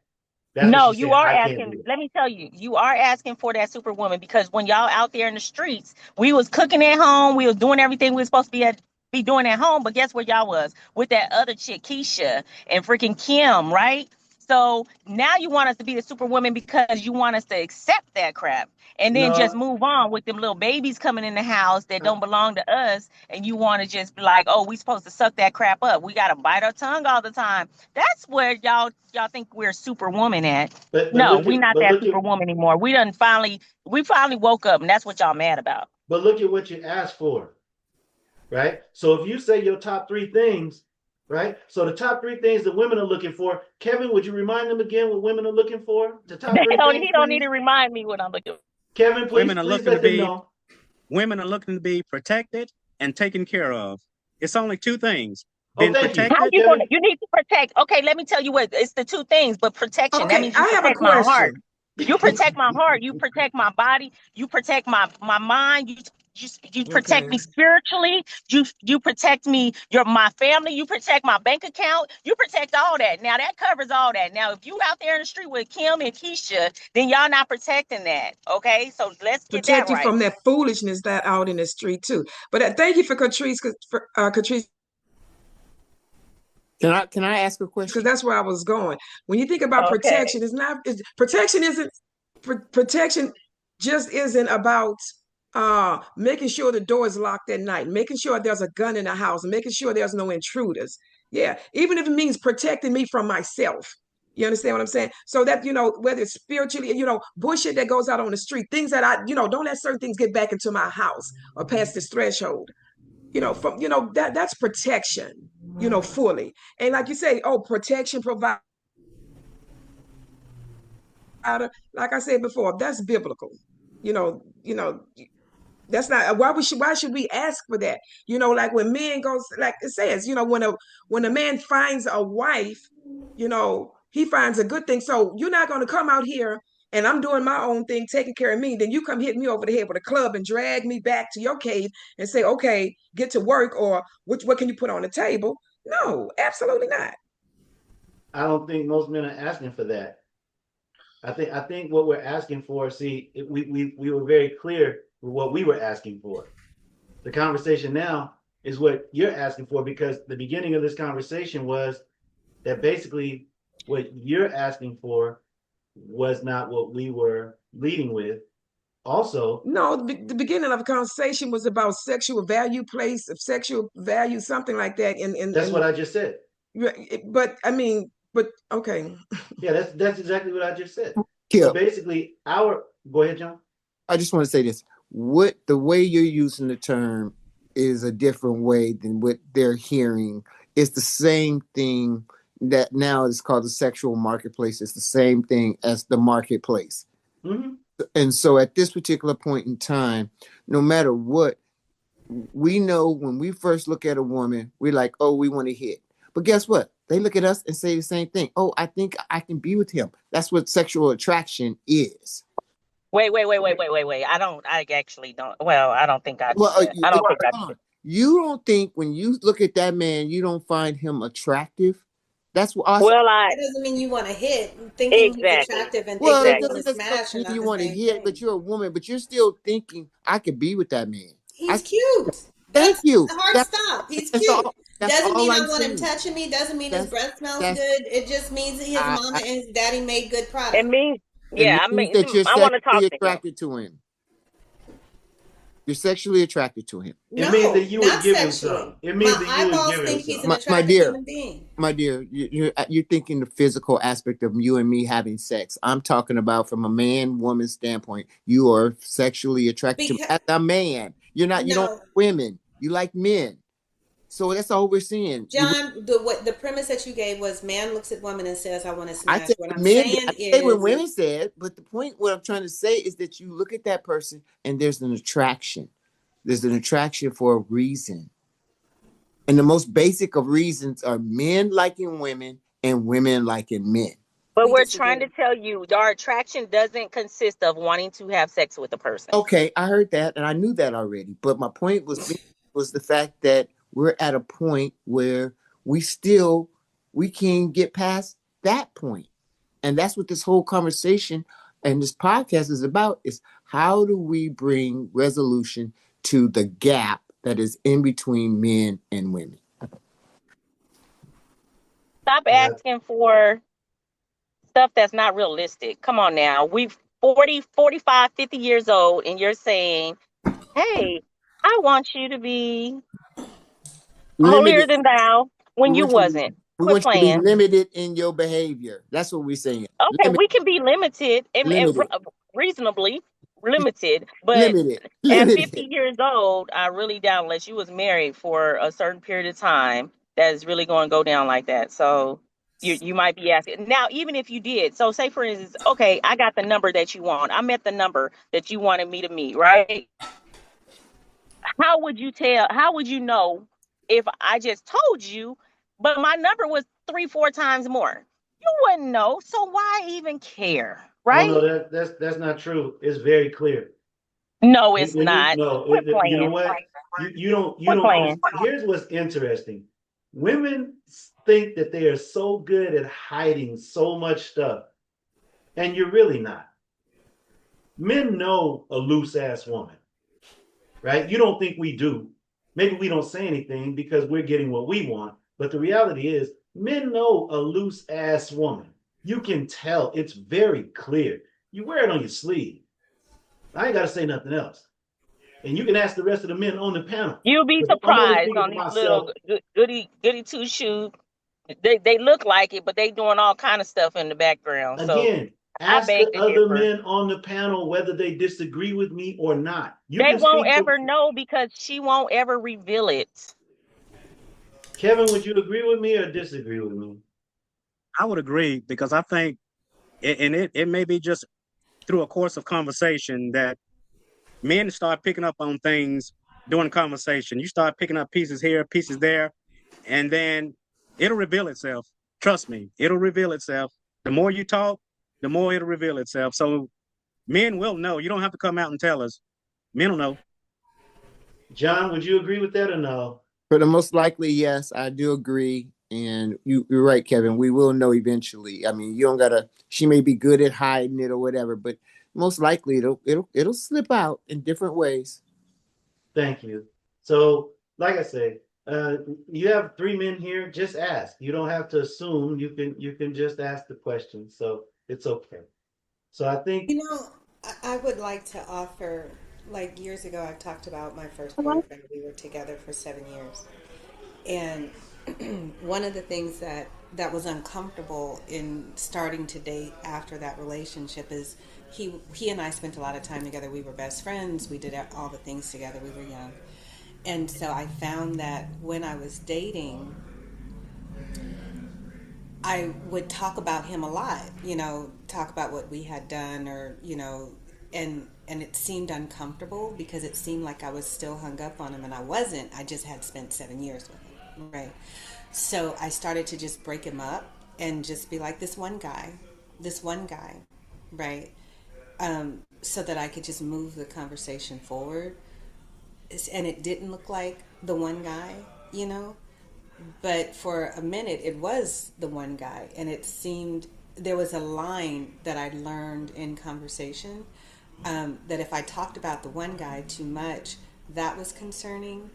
That's No, what she you said. are I can't asking. be that. Let me tell you, you are asking for that superwoman because when y'all out there in the streets, we was cooking at home, we was doing everything we was supposed to be doing at home. But guess where y'all was with that other chick, Keisha and freaking Kim, right? So now you want us to be the superwoman because you want us to accept that crap and then just No, move on with them little babies coming in the house that don't belong to us, and you want to just be like, oh, we supposed to suck that crap up. We gotta bite our tongue all the time. That's where y'all think we're superwoman at. but No, look we at not but that look at superwoman anymore. We finally woke up, and that's what y'all mad about. but look at what you asked for, right? So if you say your top three things, right? So the top three things that women are looking for, Kevin, would you remind them again what women are looking for? The top three things, He don't need please. to remind me what I'm looking for. Kevin, please, Women are please looking to let them be know. women are looking to be protected and taken care of. It's only two things: Oh, been thank you, How protected. you gonna? Kevin. You need to protect. Okay, let me tell you what. It's the two things, but protection. That Okay, means you I have a protect my heart. question. You protect my heart. You protect my body. You protect my mind. You protect Okay. me spiritually. You protect me. My family. You protect my bank account. You protect all that. Now that covers all that. Now if you out there in the street with Kim and Keisha, then y'all not protecting that. Okay, so let's get that Protect you right. from that foolishness that out in the street too. But thank you for Catrice, Catrice, Can I ask a because question? that's where I was going. When you think about Okay. protection, protection isn't protection just isn't about making sure the door is locked at night, making sure there's a gun in the house, and making sure there's no intruders. Yeah, even if it means protecting me from myself. You understand what I'm saying? So that, whether it's spiritually, bullshit that goes out on the street, things that don't let certain things get back into my house or past this threshold. That's protection, fully. And like you say, oh, protection provider, like I said before, that's biblical. You know, you know, that's not why should we ask for that? Like when men goes, like it says, when a man finds a wife, he finds a good thing. So you're not gonna come out here and I'm doing my own thing, taking care of me. Then you come hit me over the head with a club and drag me back to your cave and say, okay, get to work, or what can you put on the table? No, absolutely not. I don't think most men are asking for that. I think what we're asking for, see, we were very clear with what we were asking for. The conversation now is what you're asking for, because the beginning of this conversation was that basically what you're asking for was not what we were leading with. Also, No, the beginning of the conversation was about sexual value, place of sexual value, something like that. that's what I just said. But I mean, but okay. Yeah, that's exactly what I just said. So Kip, basically, go ahead, John. I just want to say this. What the way you're using the term is a different way than what they're hearing. It's the same thing that now is called the sexual marketplace. It's the same thing as the marketplace. Mm-hmm. And so at this particular point in time, no matter what, we know when we first look at a woman, we're like, oh, we want to hit. But guess what? They look at us and say the same thing. Oh, I think I can be with him. That's what sexual attraction is. Wait. I actually don't. Well, I don't think I. Well, I don't think I. hold on. You don't think when you look at that man, you don't find him attractive? That's what I. Well, That doesn't mean you want to hit. Thinking he's exactly, attractive and Well, thinking it you want exactly. to doesn't necessarily smash are mean not you the want to same hit, but thing. you're a woman, but you're still thinking I could be with that man. I He's cute. thank That's you. the hard That, stop. He's that's cute. all. That's Doesn't all mean I I'm want him saying. touching me. Doesn't mean his That's breath smells that's. good. It just means that his mama and his daddy made good It product. means, It yeah, I means mean, that you're I want to sexually talk to him. attracted to him. You're sexually attracted to him. It means that No, you would not give him sexually. some. It My means that you would eyeballs give him think he's some. an My attractive dear, human being. you're thinking the physical aspect of you and me having sex. I'm talking about from a man woman standpoint. You are sexually attracted to me Because as a man. You don't like no, women. You like men. So that's all we're seeing. John, the premise that you gave was man looks at woman and says, "I want to I smash." said What I'm men. saying I say what is, women said, but the point what I'm trying to say is that you look at that person and there's an attraction. There's an attraction for a reason. And the most basic of reasons are men liking women and women liking men. But we we're trying disagree. to tell you our attraction doesn't consist of wanting to have sex with a person. Okay, I heard that and I knew that already. But my point was the fact that we're at a point where we can't get past that point. And that's what this whole conversation and this podcast is about is how do we bring resolution to the gap that is in between men and women? Stop Yeah. asking for stuff that's not realistic. Come on now. We've 40, 45, 50 years old, and you're saying, hey, I want you to be holier Limited. than thou We when you want you to wasn't. we Quit want you to be playing. limited in your behavior. That's what we're saying. Okay, Limited, we can be limited and limited, reasonably limited, but limited, at 50 limited. years old, I really doubt unless you was married for a certain period of time that is really going to go down like that. So you might be asking now, even if you did. So say for instance, okay, I got the number that you want. I met the number that you wanted me to meet, right? How would you tell? How would you know if I just told you, but my number was three, four times more? You wouldn't know. So why even care, Oh no, right? that's not true. It's very clear. No, When it's when you not. no, Quit you know playing. what? You Quit don't playing. understand. Here's what's interesting. Women think that they are so good at hiding so much stuff, and you're really not. Men know a loose ass woman, right? You don't think we do. Maybe we don't say anything because we're getting what we want. But the reality is, men know a loose ass woman. You can tell. It's very clear. You wear it on your sleeve. I ain't got to say nothing else. And you can ask the rest of the men on the panel. You'll be I'm only surprised speaking on for these little myself. goody two shoes. They look like it, but they doing all kind of stuff in the background. So Again, I ask beg the to other differ. men on the panel whether they disagree with me or not. You They can won't speak for ever know because she won't ever reveal it. Kevin. Would you agree with me or disagree with me? I would agree because I think, and it may be just through a course of conversation that men start picking up on things during conversation. You start picking up pieces here, pieces there, and then it'll reveal itself. Trust me, it'll reveal itself. The more you talk, the more it'll reveal itself. So men will know. You don't have to come out and tell us. Men will know. John, would you agree with that or no? For the most likely, yes, I do agree. And you're right, Kevin. We will know eventually. I mean, you don't gotta. She may be good at hiding it or whatever, but most likely it'll slip out in different ways. Thank you. So, like I say, you have three men here. Just ask. You don't have to assume. You can just ask the question. So it's okay. So I think You know, I would like to offer, like years ago, I talked about my first boyfriend. We were together for 7 years. And one of the things that was uncomfortable in starting to date after that relationship is he and I spent a lot of time together. We were best friends. We did all the things together. We were young. And so I found that when I was dating, I would talk about him a lot, talk about what we had done or, and it seemed uncomfortable because it seemed like I was still hung up on him and I wasn't. I just had spent 7 years with him, right? So I started to just break him up and just be like this one guy, right? So that I could just move the conversation forward. and it didn't look like the one guy, but for a minute it was the one guy, and it seemed there was a line that I learned in conversation, that if I talked about the one guy too much, that was concerning,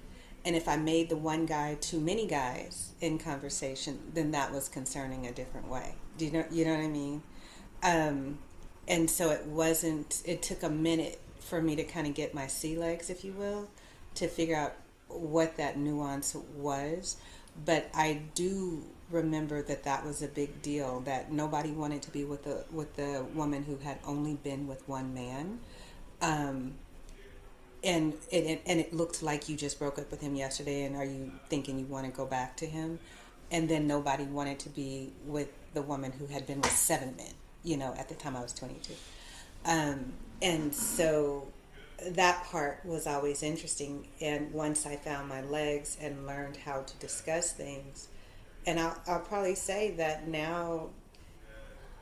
and if I made the one guy too many guys in conversation, then that was concerning a different way. Do you know what I mean? And so it took a minute for me to kind of get my sea legs, if you will, to figure out what that nuance was. But I do remember that was a big deal, that nobody wanted to be with the woman who had only been with one man. And it looked like you just broke up with him yesterday, and are you thinking you want to go back to him? And then nobody wanted to be with the woman who had been with 7 men, at the time I was 22. And so that part was always interesting. And once I found my legs and learned how to discuss things, and I'll probably say that now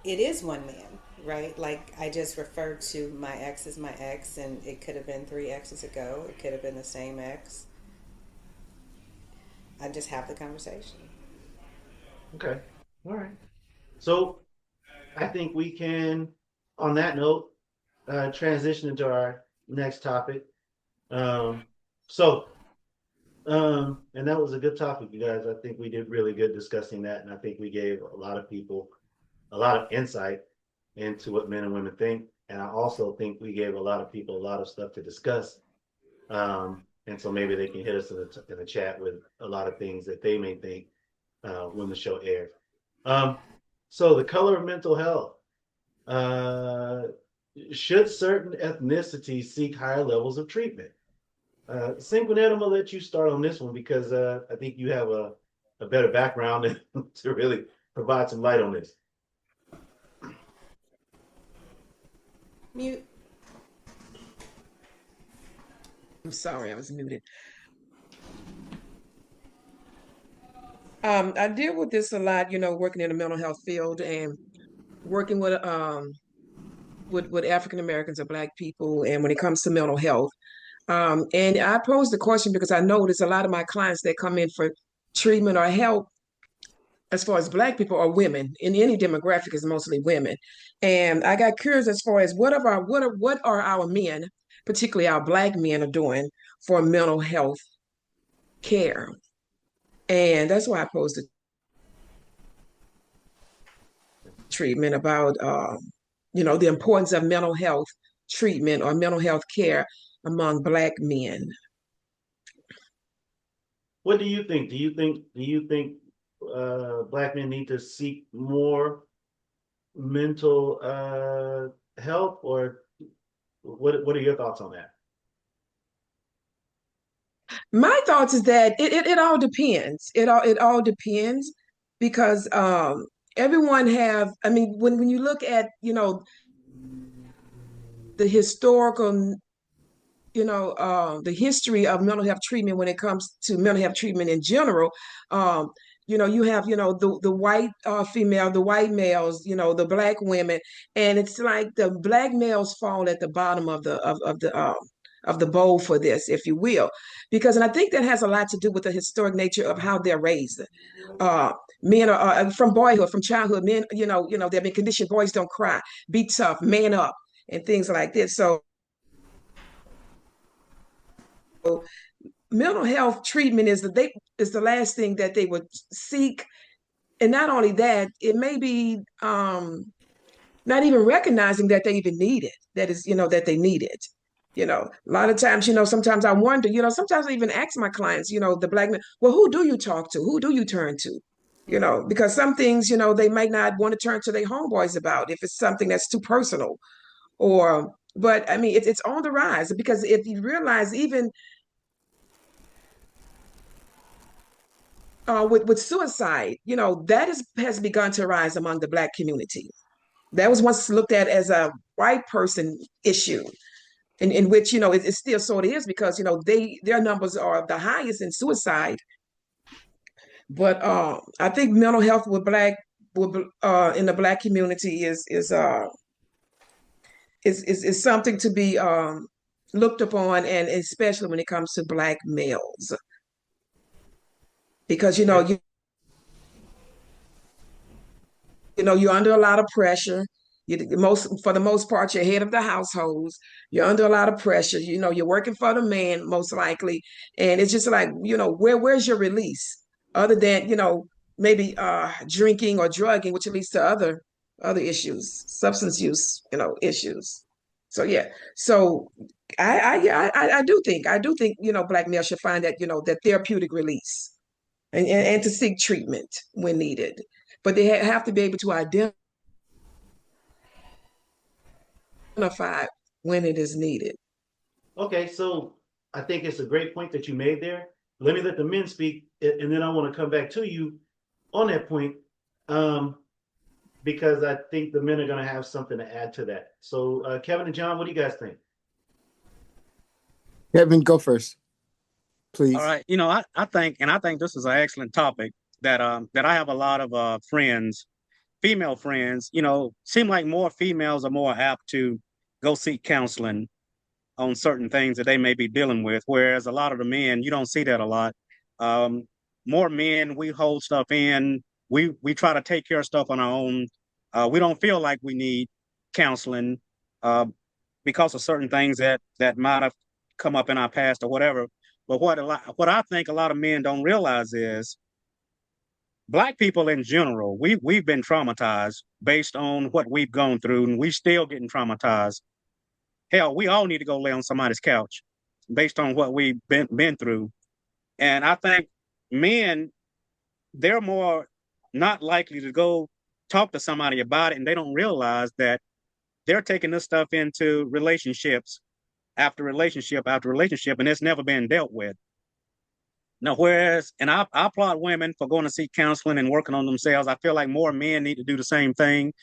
it is one man, right? Like, I just referred to my ex as my ex, and it could have been 3 exes ago. It could have been the same ex. I just have the conversation. Okay. All right. So I think we can, on that note, transition into our next topic. And that was a good topic, you guys. I think we did really good discussing that, and I think we gave a lot of people a lot of insight into what men and women think. And I also think we gave a lot of people a lot of stuff to discuss. And so maybe they can hit us in the chat with a lot of things that they may think when the show airs. So the color of mental health. Should certain ethnicities seek higher levels of treatment? Synquinette, I'm gonna let you start on this one, because I think you have a better background to really provide some light on this. Mute. I'm sorry, I was muted. I deal with this a lot, working in the mental health field and working with African Americans or Black people, and when it comes to mental health. And I posed the question because I notice a lot of my clients that come in for treatment or help, as far as Black people or women, in any demographic, is mostly women. And I got curious as far as what are our men, particularly our Black men, are doing for mental health care. And that's why I posed the treatment about the importance of mental health treatment or mental health care among Black men. What do you think? Do you think Black men need to seek more mental help, or what are your thoughts on that? My thoughts is that it all depends. It all depends, because everyone have, I mean, when you look at, the historical, the history of mental health treatment when it comes to mental health treatment in general, you have, the white female, the white males, the Black women, and it's like the Black males fall at the bottom of the bowl for this, if you will, and I think that has a lot to do with the historic nature of how they're raised. Men are from boyhood, from childhood, men, they've been conditioned, boys don't cry, be tough, man up, and things like this. So mental health treatment is the last thing that they would seek. And not only that, it may be not even recognizing that they even need it, that they need it. A lot of times, sometimes I wonder, sometimes I even ask my clients, the Black men, well, who do you talk to? Who do you turn to? Because some things, they might not want to turn to their homeboys about if it's something that's too personal. But I mean, it's on the rise, because if you realize, even with suicide, that has begun to rise among the Black community. That was once looked at as a white person issue, in which, it still sort of is, because, their numbers are the highest in suicide. But I think mental health in the Black community is something to be looked upon, and especially when it comes to Black males, because Okay. you're under a lot of pressure. For the most part, you're head of the households. You're under a lot of pressure. You're working for the man most likely, and it's just like, where's your release other than maybe drinking or drugging, which leads to other issues, substance use, issues. So yeah, so I do think Black males should find that therapeutic release and to seek treatment when needed, but they have to be able to identify when it is needed. Okay, so I think it's a great point that you made there. Let me let the men speak, and then I want to come back to you on that point, um, because I think the men are going to have something to add to that. So, Kevin and John, what do you guys think? Kevin, go first, All please. right. I think this is an excellent topic that I have a lot of friends, female friends, seem like more females are more apt to go seek counseling on certain things that they may be dealing with, whereas a lot of the men, you don't see that a lot. Um, More men, we hold stuff in. We try to take care of stuff on our own. We don't feel like we need counseling uh, because of certain things that might have come up in our past or whatever. But what I think a lot of men don't realize is Black people in general, we've been traumatized based on what we've gone through, and we still getting traumatized. Hell, we all need to go lay on somebody's couch based on what we've been through. And I think men, they're more not likely to go talk to somebody about it, and they don't realize that they're taking this stuff into relationships after relationship after relationship, and it's never been dealt with. Now, whereas, and I applaud women for going to seek counseling and working on themselves. I feel like more men need to do the same thing.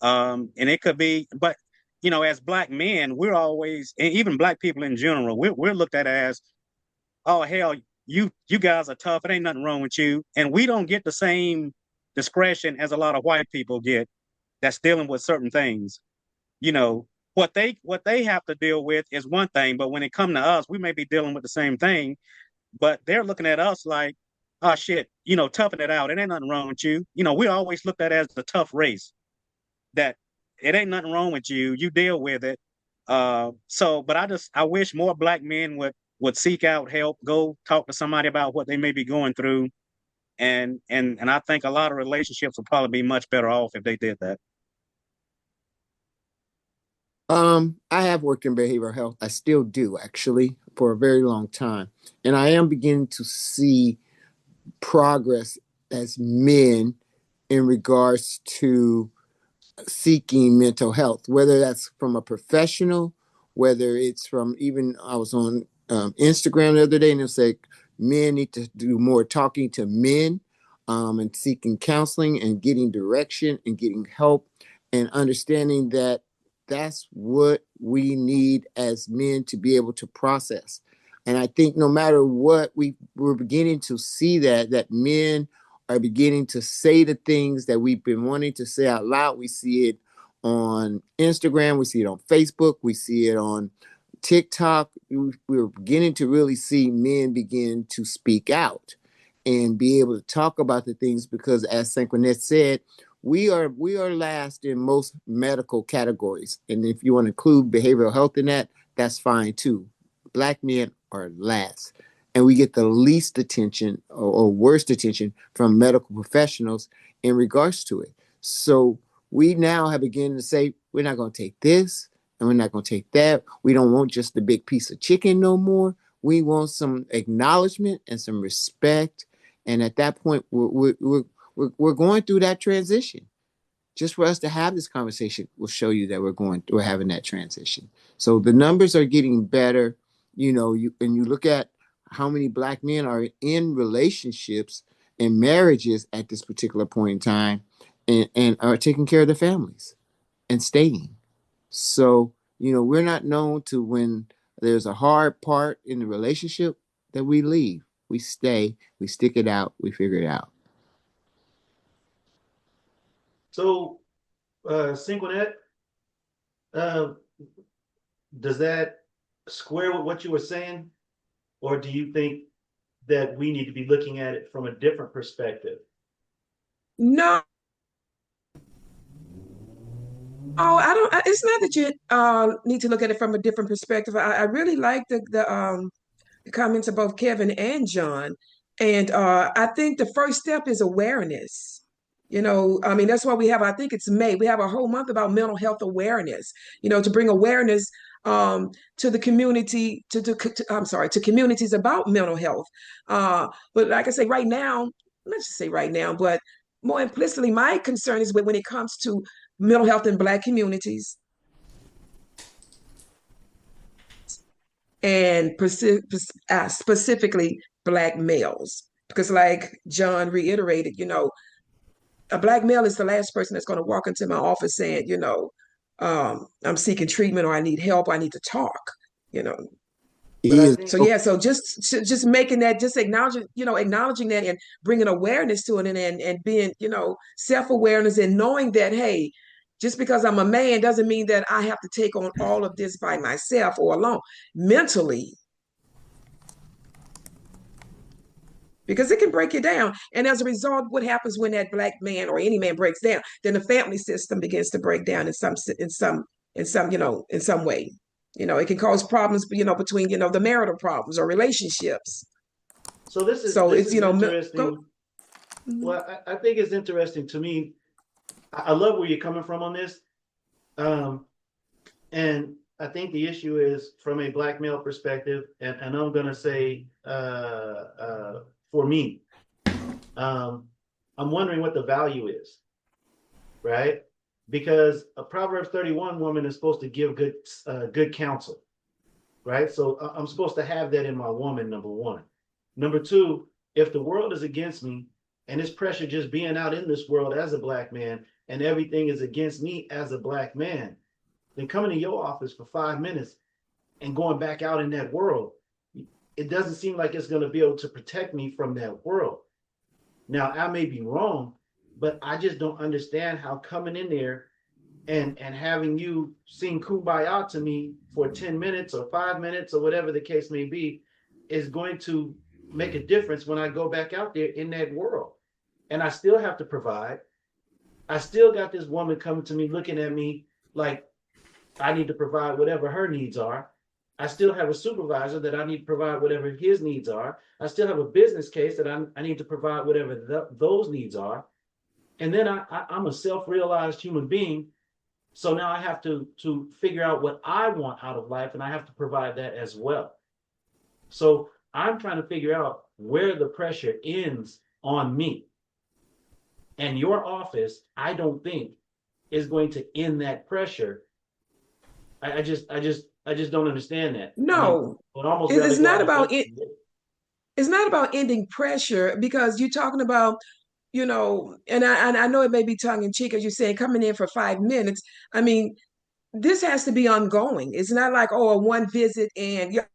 And it could be, but as Black men, we're always, and even Black people in general, we're looked at as, oh hell, you guys are tough. It ain't nothing wrong with you, and we don't get the same discretion as a lot of white people get that's dealing with certain things. You know what they have to deal with is one thing, but when it come to us, we may be dealing with the same thing, but they're looking at us like, oh shit, toughen it out. It ain't nothing wrong with you. We always looked at as the tough race. That it ain't nothing wrong with you. You deal with it. But I wish more Black men would seek out help, go talk to somebody about what they may be going through, and I think a lot of relationships would probably be much better off if they did that. I have worked in behavioral health. I still do, actually, for a very long time. And I am beginning to see progress as men in regards to seeking mental health, whether that's from a professional, whether it's from even, I was on Instagram the other day and it was like men need to do more talking to men, and seeking counseling and getting direction and getting help and understanding that that's what we need as men to be able to process. And I think no matter what, we're beginning to see that men are beginning to say the things that we've been wanting to say out loud. We see it on Instagram, we see it on Facebook, we see it on TikTok. We're beginning to really see men begin to speak out and be able to talk about the things because, as Synchronette said, we are last in most medical categories. And if you want to include behavioral health in that, that's fine too. Black men are last. And we get the least attention or worst attention from medical professionals in regards to it. So we now have begun to say, we're not going to take this and we're not going to take that. We don't want just the big piece of chicken no more. We want some acknowledgement and some respect. And at that point, we're going through that transition. Just for us to have this conversation will show you that we're having that transition. So the numbers are getting better. And you look at how many Black men are in relationships and marriages at this particular point in time, and are taking care of their families and staying. So, we're not known to, when there's a hard part in the relationship, that we leave. We stay, we stick it out, we figure it out. So, Synchronet, uh, does that square with what you were saying, or do you think that we need to be looking at it from a different perspective? No, oh, I don't. It's not that you need to look at it from a different perspective. I really like the comments of both Kevin and John, and I think the first step is awareness. You know, I mean, that's why we have. I think it's May. We have a whole month about mental health awareness. You know, to bring awareness to the community, I'm sorry, to communities about mental health. But like I say, right now, let's just say right now, but more implicitly, my concern is when it comes to mental health in Black communities and specifically Black males. Because, like John reiterated, you know, a Black male is the last person that's going to walk into my office saying, you know, I'm seeking treatment or I need help, or I need to talk, you know. But He I is. think So yeah, so just making that, just acknowledging, you know, acknowledging that and bringing awareness to it, and being, you know, self-awareness and knowing that, hey, just because I'm a man doesn't mean that I have to take on all of this by myself or alone mentally, because it can break you down. And as a result, what happens when that Black man or any man breaks down? Then the family system begins to break down in some you know, in some way. You know, it can cause problems, you know, between, you know, the marital problems or relationships. so. So This it's, you is know, go. interesting. Mhm. Well, I think it's interesting to me. I love where you're coming from on this. And I think the issue is from a Black male perspective, and I'm gonna say for me, um, I'm wondering what the value is, right? Because a Proverbs 31 woman is supposed to give good counsel, right? So I'm supposed to have that in my woman, number one. Number two, if the world is against me and it's pressure just being out in this world as a Black man and everything is against me as a Black man, then coming to your office for 5 minutes and going back out in that world, it doesn't seem like it's going to be able to protect me from that world. Now, I may be wrong, but I just don't understand how coming in there and having you sing kumbaya to me for 10 minutes or 5 minutes or whatever the case may be is going to make a difference when I go back out there in that world. And I still have to provide. I still got this woman coming to me looking at me like I need to provide whatever her needs are. I still have a supervisor that I need to provide whatever his needs are. I still have a business case that I need to provide whatever those needs are. And then I'm a self-realized human being. So now I have to figure out what I want out of life, and I have to provide that as well. So I'm trying to figure out where the pressure ends on me. And your office, I don't think, is going to end that pressure. I just don't understand that. I mean, No, would almost it- rather it's go not out about and it. It's not about ending pressure, because you're talking about, you know, and I know it may be tongue in cheek as you're saying coming in for 5 minutes. I mean, this has to be ongoing. It's not like, oh, a one visit and yeah.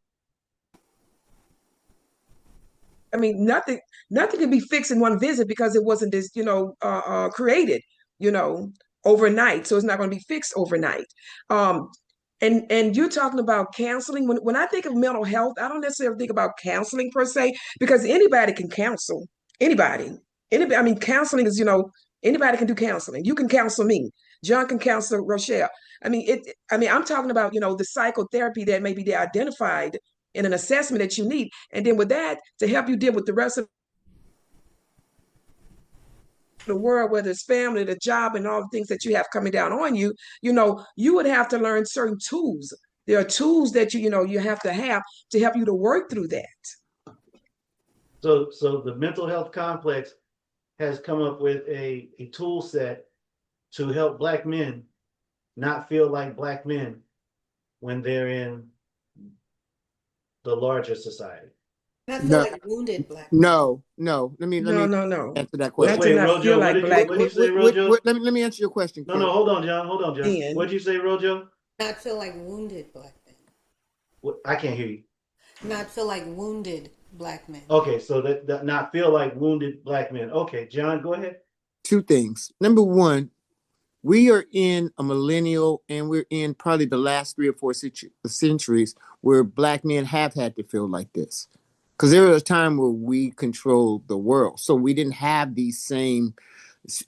I mean, nothing can be fixed in one visit because it wasn't this, you know, created, you know, overnight. So it's not going to be fixed overnight. Um, and you're talking about counseling. When I think of mental health, I don't necessarily think about counseling per se, because anybody can counsel. Anybody. Anybody. I mean, counseling is, you know, anybody can do counseling. You can counsel me. John can counsel Rochelle. I mean, I'm talking about, you know, the psychotherapy that maybe they identified in an assessment that you need. And then with that, to help you deal with the rest of the world, whether it's family, the job, and all the things that you have coming down on you, you know, you would have to learn certain tools. There are tools that you know, you have to help you to work through that. so the mental health complex has come up with a tool set to help Black men not feel like Black men when they're in the larger society. Not feel No, like wounded Black men. no. Let No, me no, no. answer that Wait, Not question. to wait, not feel Rojo, like Black what'd you say, Rojo? Let me answer your question, No, Ken. no, hold on, John. men. What'd you say, Rojo? Not feel like wounded Black men. I can't hear you. Not feel like wounded Black men. Okay, so that not feel like wounded Black men. Okay, John, go ahead. Two things. Number one, We are in a millennial, and we're in probably the last 3 or 4 centuries where Black men have had to feel like this. Because there was a time where we controlled the world. So we didn't have these same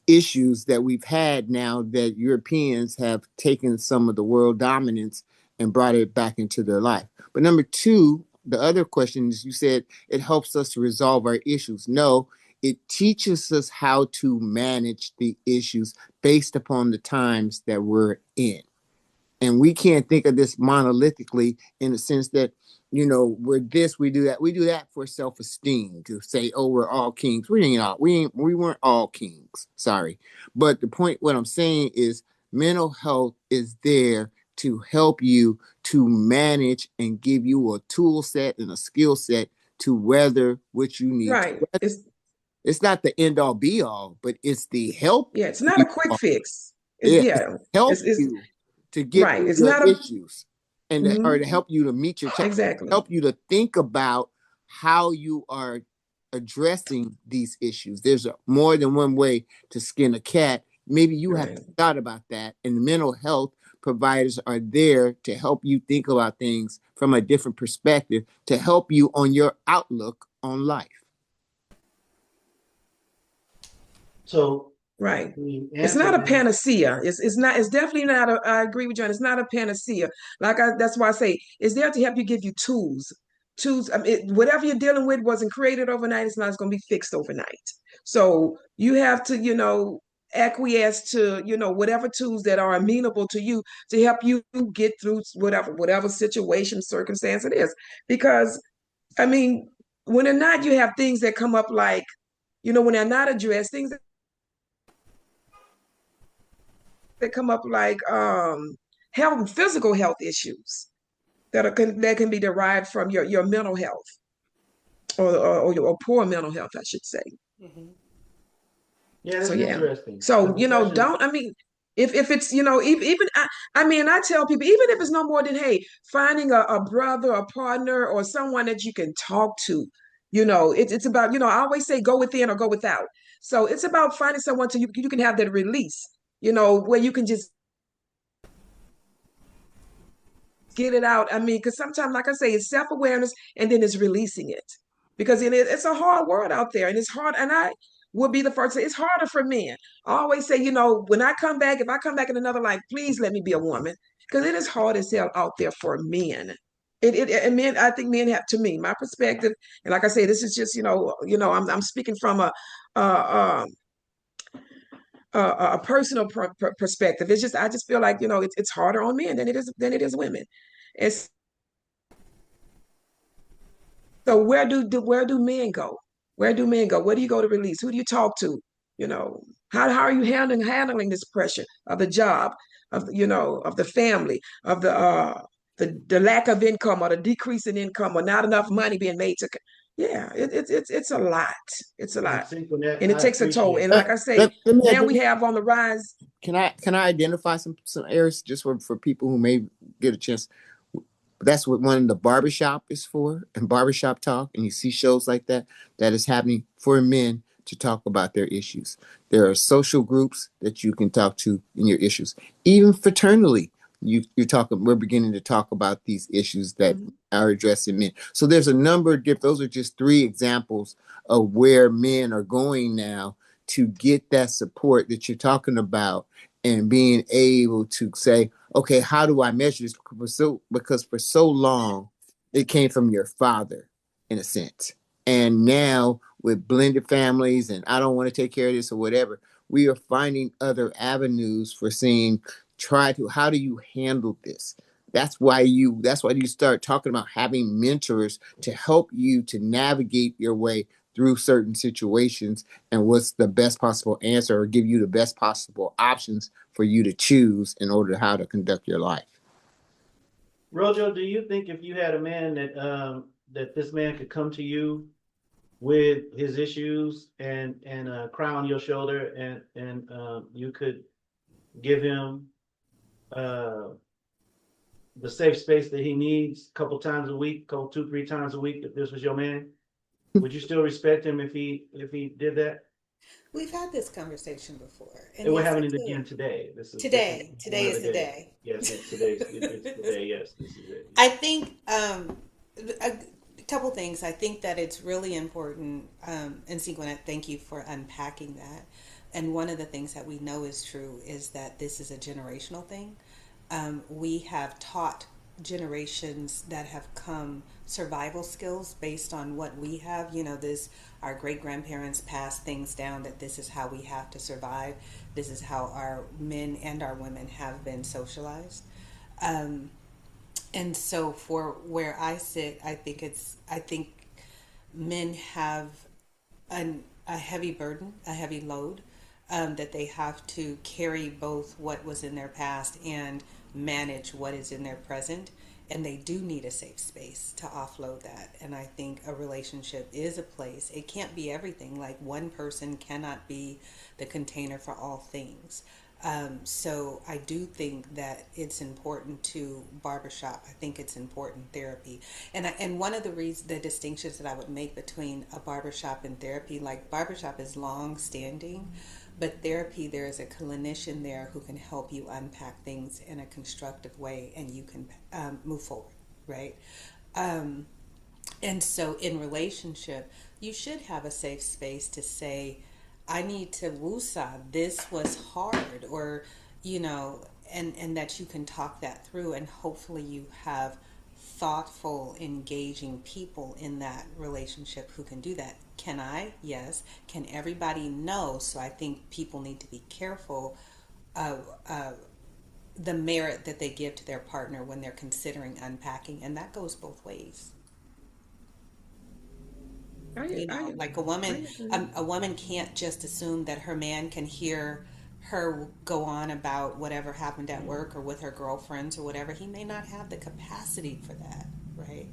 issues that we've had now that Europeans have taken some of the world dominance and brought it back into their life. But number two, the other question is, you said it helps us to resolve our issues. No, it teaches us how to manage the issues based upon the times that we're in. And we can't think of this monolithically in the sense that, we're this, we do that. We do that for self-esteem, to say, oh, we're all kings. We weren't all kings. Sorry. But the point, what I'm saying is, mental health is there to help you to manage and give you a tool set and a skill set to weather what you need. Right. It's not the end all be all, but it's the help. Yeah, it's not a quick fix. Help It's you to get right. through It's your not a issues, and or to help you to meet your challenge, exactly. help you to think about how you are addressing these issues. There's more than one way to skin a cat. Maybe you Right. haven't thought about that, and mental health providers are there to help you think about things from a different perspective, to help you on your outlook on life. So Right. the It's answer not a is, panacea. It's not. It's definitely not. I agree with John. It's not a panacea. That's why I say it's there to help you, give you tools. Tools. I mean, whatever you're dealing with wasn't created overnight. It's not going to be fixed overnight. So you have to, acquiesce to, whatever tools that are amenable to you to help you get through whatever situation, circumstance it is. Because, I mean, when or not, you have things that come up like, when they're not addressed, things that come up like physical health issues that can be derived from your mental health, or poor mental health, I should say. Mm-hmm. yeah, So that's yeah. interesting. So But the question, don't, I mean, if it's, even I mean, I tell people, even if it's no more than, hey, finding a brother, a partner, or someone that you can talk to, it's about, I always say go within or go without. So it's about finding someone to you can have that release, where you can just get it out. I mean, because sometimes, like I say, it's self-awareness and then it's releasing it. Because it's a hard world out there, and it's hard. And I would be the first to say it's harder for men. I always say, when I come back, if I come back in another life, please let me be a woman. Because it is hard as hell out there for men. And men, I think men have, to me, my perspective, and like I say, this is just, I'm speaking from a, a personal perspective. It's just, I just feel like, it's harder on men than it is women. It's So where do men go? Where do men go? Where do you go to release? Who do you talk to? You know, how are you handling this pressure of the job, of the family, of the lack of income, or the decrease in income, or not enough money being made to yeah, it's a lot. It's a and lot. sync on that, And it I takes a toll. appreciate And that. like I say, Let me now we identify, have on the rise. can I identify some areas just for people who may get a chance? That's what one of the barbershop is for, and barbershop talk. And you see shows like that is happening for men to talk about their issues. There are social groups that you can talk to in your issues. Even fraternally, you're talking. We're beginning to talk about these issues that Mhm. are addressing men. So there's a number of different. Those are just 3 examples of where men are going now to get that support that you're talking about, and being able to say, okay, how do I measure this? Because for so long, it came from your father, in a sense. And now with blended families, and I don't want to take care of this or whatever, we are finding other avenues for saying, how do you handle this? That's why you start talking about having mentors to help you to navigate your way through certain situations, and what's the best possible answer, or give you the best possible options for you to choose in order to how to conduct your life. Rojo, do you think if you had a man that this man could come to you with his issues and cry on your shoulder, and you could give him uh the safe space that he needs a couple times a week, 2, 3 times a week, if this was your man? Would you still respect him if he did that? We've had this conversation before, and And we're yes, having it it again could. today. This is Today one of is the the days. day. Yes, it's today. Yes, this is it. I think a couple things. I think that it's really important, and Sequin, thank you for unpacking that. And one of the things that we know is true is that this is a generational thing. We have taught generations that have come survival skills based on what we have. You know, this our great grandparents passed things down that this is how we have to survive. This is how our men and our women have been socialized. Um, and so for where I sit, I think men have a heavy burden, a heavy load, that they have to carry both what was in their past and manage what is in their present. And they do need a safe space to offload that. And I think a relationship is a place. It can't be everything. Like one person cannot be the container for all things. So I do think that it's important to barbershop. I think it's important therapy, and one of the reasons the distinctions that I would make between a barbershop and therapy, like barbershop is long standing, but therapy there is a clinician there who can help you unpack things in a constructive way, and you can move forward, right? Um, and so in relationship, you should have a safe space to say, I need to woosah, this was hard, or, you know, and that you can talk that through, and hopefully you have thoughtful, engaging people in that relationship who can do that. Can I? Yes. Can everybody? No. So I think people need to be careful of the merit that they give to their partner when they're considering unpacking, and that goes both ways. I You I know, like I agree. a woman can't just assume that her man can hear her go on about whatever happened at work or with her girlfriends or whatever. He may not have the capacity for that, right?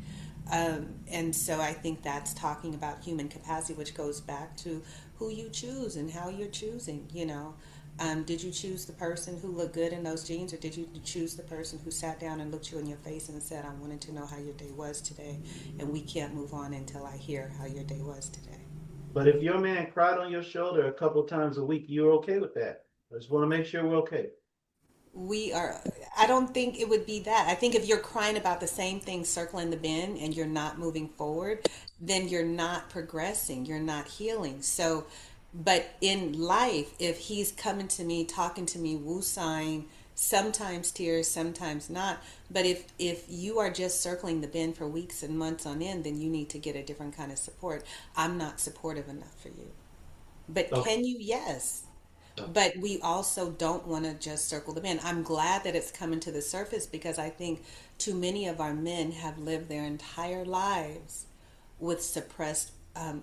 And so I think that's talking about human capacity, which goes back to who you choose and how you're choosing. You know, did you choose the person who looked good in those jeans, or did you choose the person who sat down and looked you in your face and said, "I wanted to know how your day was today, and we can't move on until I hear how your day was today." But if your man cried on your shoulder a couple times a week, you're okay with that. I just want to make sure we're okay. We are, I don't think it would be that. I think if you're crying about the same thing circling the bin and you're not moving forward, then you're not progressing, you're not healing. So, but in life, if he's coming to me, talking to me, woo sign, sometimes tears, sometimes not. But if you are just circling the bin for weeks and months on end, then you need to get a different kind of support. I'm not supportive enough for you. But Okay. can you? Yes. Okay. But we also don't want to just circle them in. I'm glad that it's coming to the surface because I think too many of our men have lived their entire lives with suppressed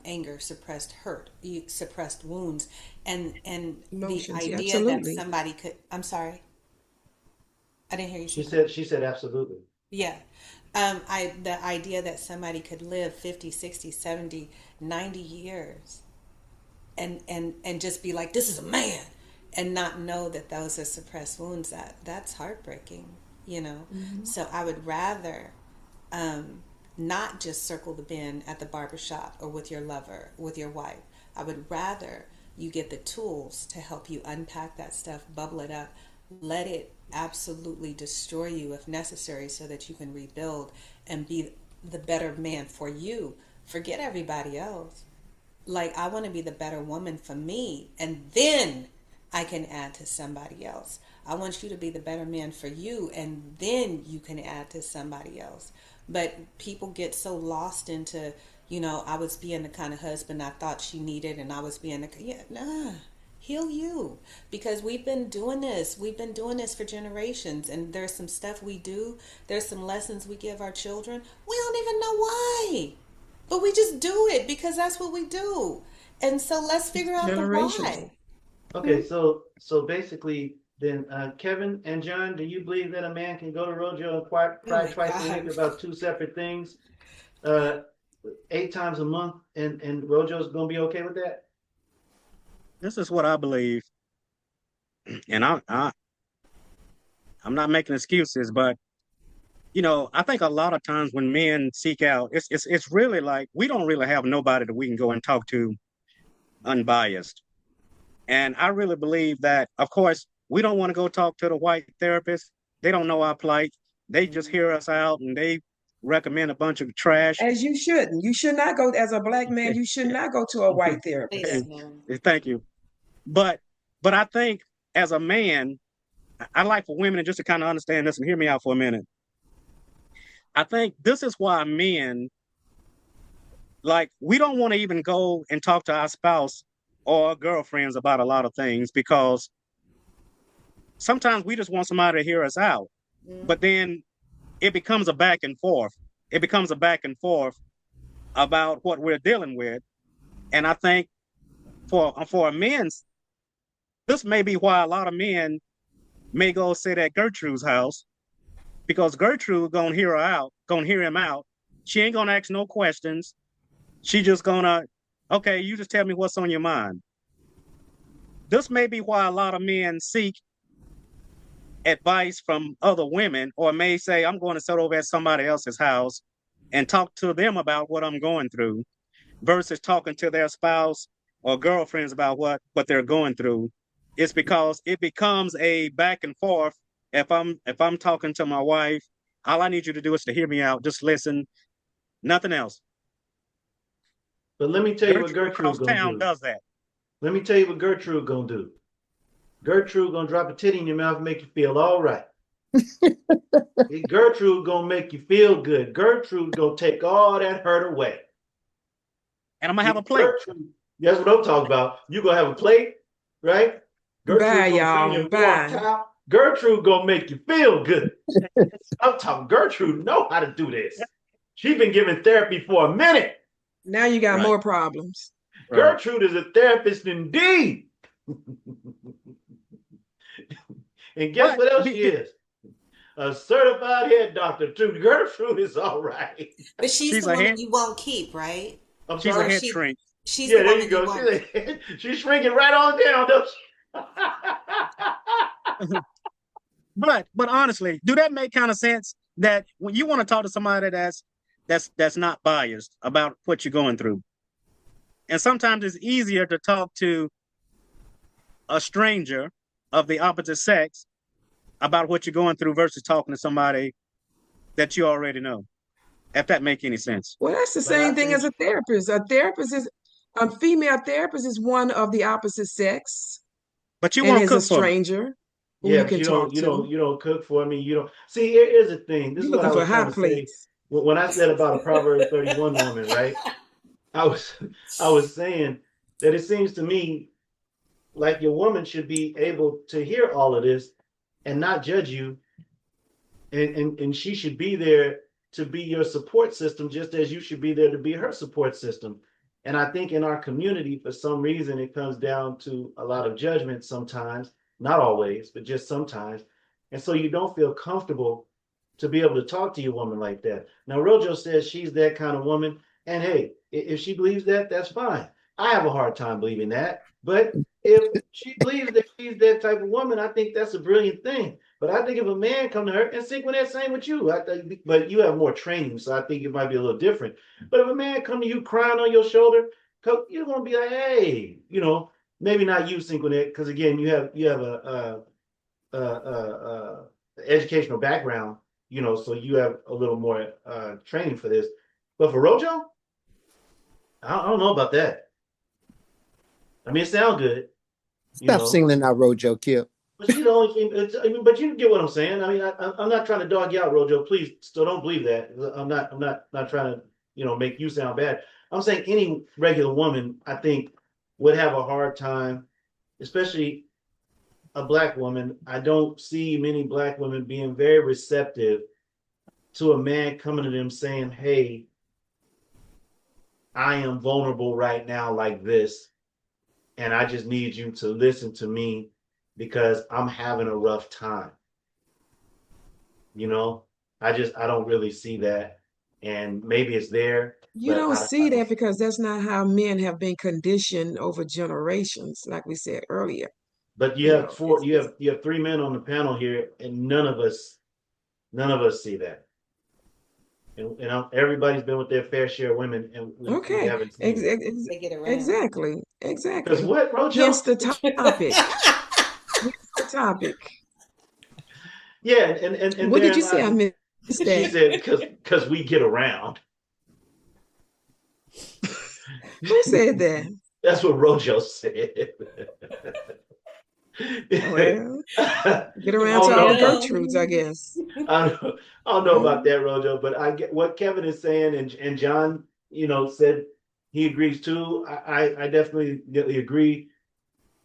anger, suppressed hurt, suppressed wounds, and the Emotions, yeah, idea that absolutely. somebody could. I'm sorry, I didn't hear you, She Sequin. said, she said, absolutely. Yeah. I the idea that somebody could live 50, 60, 70, 90 years and just be like, this is a man, and not know that those are suppressed wounds, that's heartbreaking, you know. Hmm. So I would rather not just circle the bin at the barbershop or with your lover, with your wife. I would rather you get the tools to help you unpack that stuff, bubble it up, let it absolutely destroy you if necessary so that you can rebuild and be the better man for you. Forget everybody else. Like, I want to be the better woman for me, and then I can add to somebody else. I want you to be the better man for you, and then you can add to somebody else. But people get so lost into, you know, I was being the kind of husband I thought she needed, and I was being the, yeah, nah. Heal you, because we've been doing this for generations, and there's some stuff we do, there's some lessons we give our children, we don't even know why, but we just do it because that's what we do. And so let's It's figure out the generational. why. Okay, so basically, then Kevin and John, do you believe that a man can go to Rojo and Oh cry my twice a week God. about two separate things, uh, 8 times a month, and Rojo's gonna be okay with that? This is what I believe, and I'm not making excuses, but I think a lot of times when men seek out, it's really like we don't really have nobody that we can go and talk to unbiased. And I really believe that, of course, we don't want to go talk to the white therapist. They don't know our plight. They just hear us out and they recommend a bunch of trash. As you shouldn't. You should not go, as a Black man, you should not go to a white Please, therapist. no. Thank you. But I think as a man, I like for women just to kind of understand this and hear me out for a minute. I think this is why men, like, we don't want to even go and talk to our spouse or our girlfriends about a lot of things, because sometimes we just want somebody to hear us out. But then it becomes a back and forth. It becomes a back and forth about what we're dealing with. And I think for a men's, this may be why a lot of men may go sit at Gertrude's house, because Gertrude gonna hear her out, gonna hear him out. She ain't gonna ask no questions. She just gonna, okay, you just tell me what's on your mind. This may be why a lot of men seek advice from other women, or may say, I'm going to sit over at somebody else's house and talk to them about what I'm going through, versus talking to their spouse or girlfriends about what they're going through. It's because it becomes a back and forth. If I'm talking to my wife, all I need you to do is to hear me out. Just listen, nothing else. But let me tell you what Gertrude gonna town do. does that. Let me tell you what Gertrude gonna do. Gertrude gonna drop a titty in your mouth and make you feel all right. Gertrude gonna make you feel good. Gertrude gonna take all that hurt away. And I'm gonna have a plate. Gertrude, that's what I'm talking about. You gonna have a plate, right? Gertrude Bye, gonna y'all. bring you a Bye. warm towel. Gertrude gonna make you feel good. I'm talking Gertrude know how to do this. She's been giving therapy for a minute. Now you got Right. more problems. Right. Gertrude is a therapist indeed. And guess But what else she is? A certified head doctor too. Gertrude is all right. But she's She's the a woman head- you won't keep, right? I'm She's a sorry. head shrink. She's Yeah, the there woman you go. won't. She's shrinking right on down, don't she? But honestly, do that make kind of sense that when you want to talk to somebody that's not biased about what you're going through? And sometimes it's easier to talk to a stranger of the opposite sex about what you're going through versus talking to somebody that you already know. If that make any sense. Well, that's the But I same thing think- as a therapist. A female therapist is one of the opposite sex But you and won't is a cook for me. stranger who Yeah, you but can talk to. you don't cook for me. You don't see. Here's the thing. This You're is what I looking was for trying hot to say plates. when I said about a Proverbs 31 woman, right? I was saying that it seems to me like your woman should be able to hear all of this and not judge you, and she should be there to be your support system, just as you should be there to be her support system. And I think in our community, for some reason, it comes down to a lot of judgment sometimes, not always, but just sometimes. And so you don't feel comfortable to be able to talk to your woman like that. Now, Rojo says she's that kind of woman. And hey, if she believes that, that's fine. I have a hard time believing that. But if she believes that she's that type of woman, I think that's a brilliant thing. But I think if a man come to her and sync with that same with you, I think, but you have more training, so I think it might be a little different. But if a man come to you crying on your shoulder, you're gonna be like, hey, maybe not you sync with it, because again, you have a educational background, so you have a little more training for this. But for Rojo, I don't know about that. I mean, it sounds good. Stop singling out Rojo, Kip. But she's the only thing. But you get what I'm saying. I mean, I'm not trying to dog you out, Rojo. Please, still don't believe that. I'm not trying to, make you sound bad. I'm saying any regular woman, I think, would have a hard time, especially a Black woman. I don't see many Black women being very receptive to a man coming to them saying, "Hey, I am vulnerable right now, like this, and I just need you to listen to me because I'm having a rough time." I don't really see that. And maybe it's there. You but don't I see don't that because that's not how men have been conditioned over generations, like we said earlier. But you have you have three men on the panel here, and none of us see that. everybody's been with their fair share of women, and we Okay. haven't seen it. They get around. Exactly. Because Exactly. what, Rojo? Hence the topic. Hence the topic. Yeah, and What did therein you say? I lies. missed She that. said, because we get around. Who said that? That's what Rojo said. Well, get I around don't to all the know. Gertrudes, I guess. I don't know about that, Rojo, but I get what Kevin is saying, and John, said he agrees too. I definitely agree.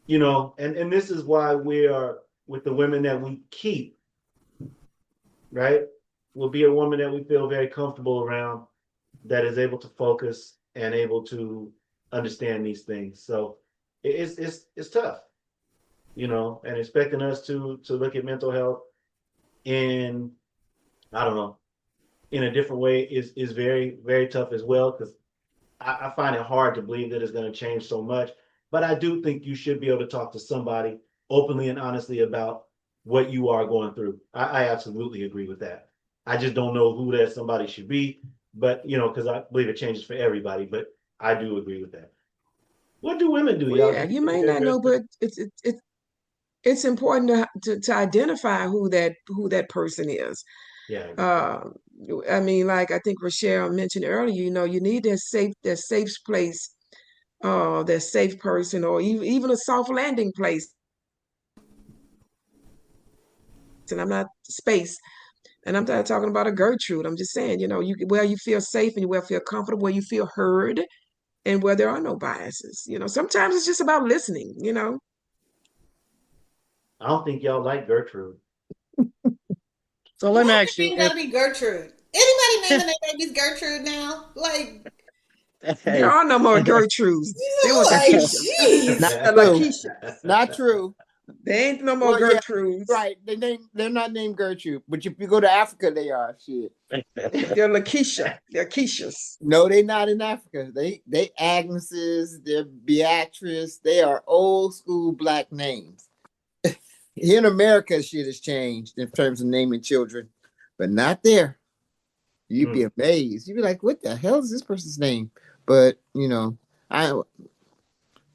And this is why we are with the women that we keep, right? Will be a woman that we feel very comfortable around, that is able to focus and able to understand these things. So it's tough, and expecting us to look at mental health in, I don't know, in a different way is very, very tough as well, because I find it hard to believe that it's going to change so much. But I do think you should be able to talk to somebody openly and honestly about what you are going through. I absolutely agree with that. I just don't know who that somebody should be, but because I believe it changes for everybody. But I do agree with that. What do women do, Well, y'all? yeah, you may not know, but it's important to identify who that person is. Yeah. Uh, I mean, like I think Rochelle mentioned earlier, you need that safe place, that safe person, or even a soft landing place. And I'm not space, and I'm not talking about a Gertrude. I'm just saying, where you feel safe and where you feel comfortable, where you feel heard, and where there are no biases. Sometimes it's just about listening. I don't think y'all like Gertrude. So let me Why ask you everything if gotta be Gertrude? Anybody naming their babies Gertrude now? Like, There hey are no more Gertrudes. They was like, Lakeisha. Not jeez. The true. Lakeishas. Not true. They ain't no more Well, yeah, Gertrudes. right. They're not named Gertrude, but if you go to Africa, they are. Shit. They're Lakeisha. They're Keishas. No, they're not in Africa. They Agneses, they're Beatrice. They are old school black names. Here in America, shit has changed in terms of naming children, but not there. You'd be amazed. You'd be like, "What the hell is this person's name?" But are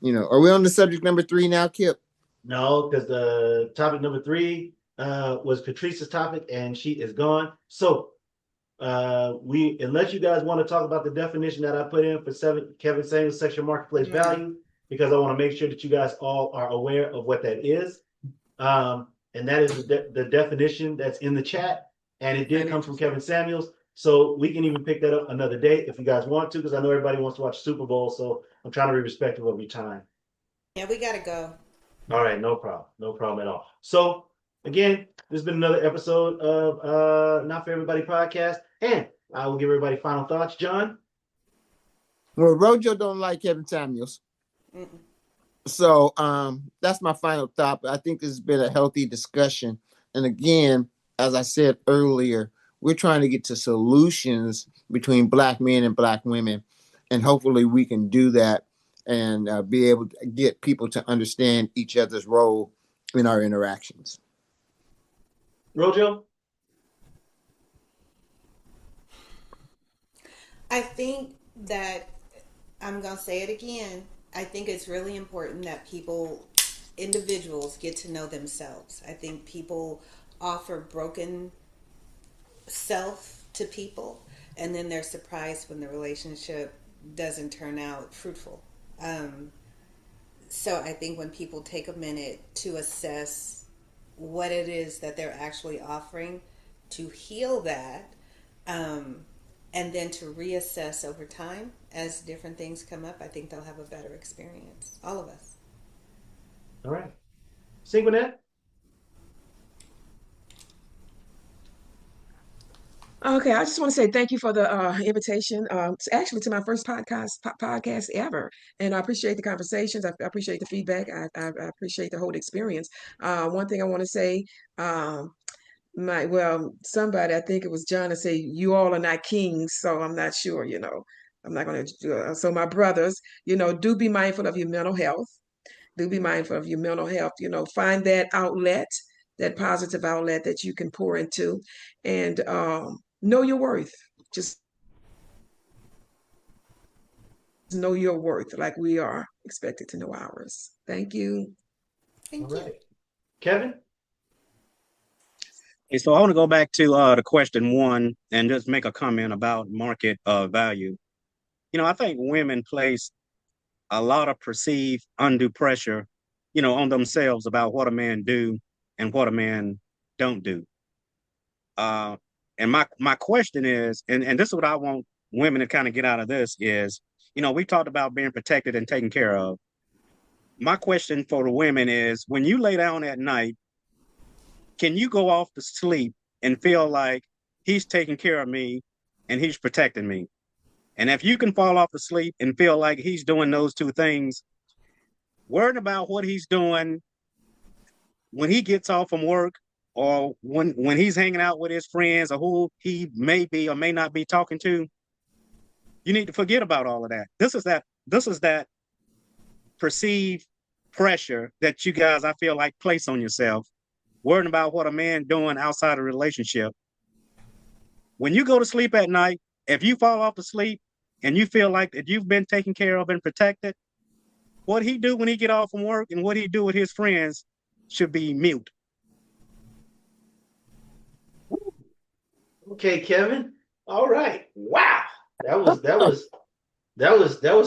we on the subject number 3 now, Kip? No, because the topic number 3 was Patrice's topic, and she is gone. So unless you guys want to talk about the definition that I put in for Kevin Samuels sexual marketplace value, because I want to make sure that you guys all are aware of what that is. And that is the definition that's in the chat, and it did come from Kevin Samuels. So we can even pick that up another day if you guys want to, because I know everybody wants to watch Super Bowl. So I'm trying to be respectful of your time. Yeah, we gotta go. All right, no problem. No problem at all. So again, this has been another episode of Not For Everybody podcast. And I will give everybody final thoughts. John? Well, Rojo don't like Kevin Samuels. Mm-mm. So that's my final thought. But I think this has been a healthy discussion. And again, as I said earlier, we're trying to get to solutions between black men and black women. And hopefully we can do that and be able to get people to understand each other's role in our interactions. Rojo? I think that I'm gonna say it again. I think it's really important that individuals get to know themselves. I think people offer broken self to people, and then they're surprised when the relationship doesn't turn out fruitful. So I think when people take a minute to assess what it is that they're actually offering, to heal that, and then to reassess over time as different things come up, I think they'll have a better experience. All of us. All right. Synchronet? Okay, I just want to say thank you for the invitation. It's actually to my first podcast ever, and I appreciate the conversations. I appreciate the feedback. I appreciate the whole experience. One thing I want to say, somebody, I think it was John, to say you all are not kings, so I'm not sure. I'm not going to. So my brothers, do be mindful of your mental health. Do be mindful of your mental health. Find that outlet, that positive outlet that you can pour into, and know your worth. just know your worth like we are expected to know ours. Thank you. Thank All you. right. Kevin? Okay, so I want to go back to the question one and just make a comment about market value. I think women place a lot of perceived undue pressure, on themselves about what a man do and what a man don't do. And my question is, and this is what I want women to kind of get out of this is, we talked about being protected and taken care of. My question for the women is, when you lay down at night, can you go off to sleep and feel like he's taking care of me and he's protecting me? And if you can fall off to sleep and feel like he's doing those two things, worrying about what he's doing when he gets off from work or when he's hanging out with his friends or who he may be or may not be talking to, you need to forget about all of that. This is that perceived pressure that you guys, I feel like, place on yourself, worrying about what a man doing outside a relationship. When you go to sleep at night, if you fall off to sleep and you feel like that you've been taken care of and protected, what he do when he get off from work and what he do with his friends should be mute. Okay, Kevin. All right. Wow. That was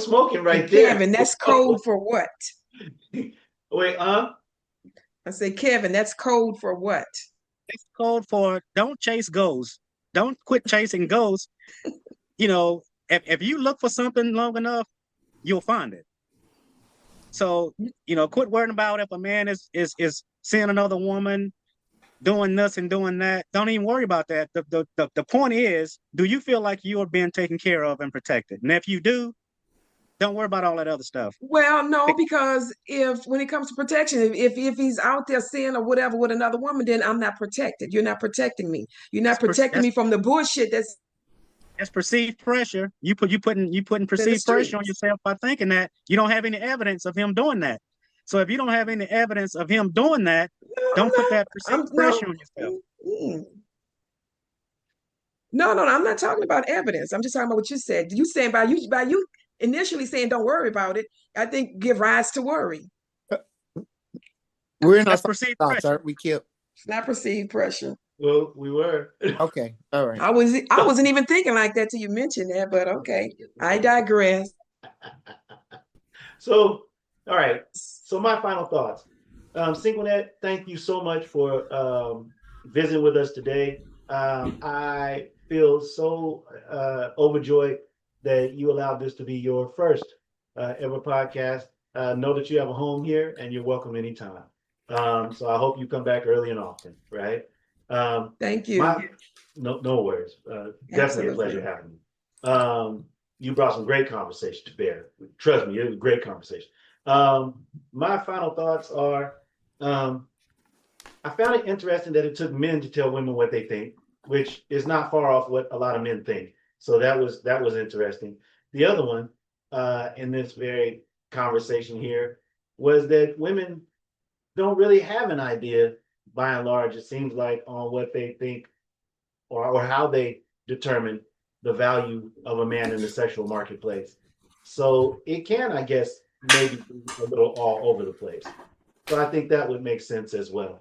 smoking right there. Kevin, that's code for what? Wait, I say, Kevin, that's code for what? It's code for don't chase ghosts. Don't quit chasing ghosts. If you look for something long enough, you'll find it. So, quit worrying about if a man is seeing another woman doing this and doing that. Don't even worry about that. The point is, do you feel like you are being taken care of and protected? And if you do, don't worry about all that other stuff. Well, no, because when it comes to protection, if he's out there seeing or whatever with another woman, then I'm not protected. You're not protecting me. You're not protecting me from the bullshit that's perceived pressure. You putting perceived pressure on yourself by thinking that you don't have any evidence of him doing that. So if you don't have any evidence of him doing that, don't put that perceived pressure on yourself. No, I'm not talking about evidence. I'm just talking about what you said. You saying by you initially saying don't worry about it, I think give rise to worry. We're in our That's perceived thoughts, pressure. aren't we, Kip? It's not perceived pressure. well, we were. Okay, all right. I wasn't even thinking like that till you mentioned that, but okay. I digress. So, all right. So my final thoughts. SingleNet, thank you so much for visiting with us today. I feel so overjoyed that you allowed this to be your first ever podcast. Know that you have a home here and you're welcome anytime. So I hope you come back early and often, right? Thank you. No worries. Definitely a pleasure having you. You brought some great conversation to bear. Trust me, it was a great conversation. My final thoughts are, I found it interesting that it took men to tell women what they think, which is not far off what a lot of men think. So that was interesting. The other one, in this very conversation here, was that women don't really have an idea, by and large, it seems like, on what they think or how they determine the value of a man in the sexual marketplace. So it can, I guess, maybe be a little all over the place. So I think that would make sense as well.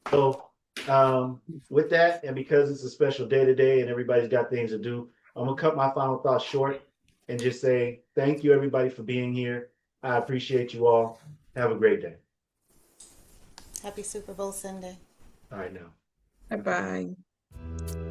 So with that, and because it's a special day today and everybody's got things to do, I'm gonna cut my final thoughts short and just say thank you everybody for being here. I appreciate you all. Have a great day. Happy Super Bowl Sunday. All right now. Bye-bye.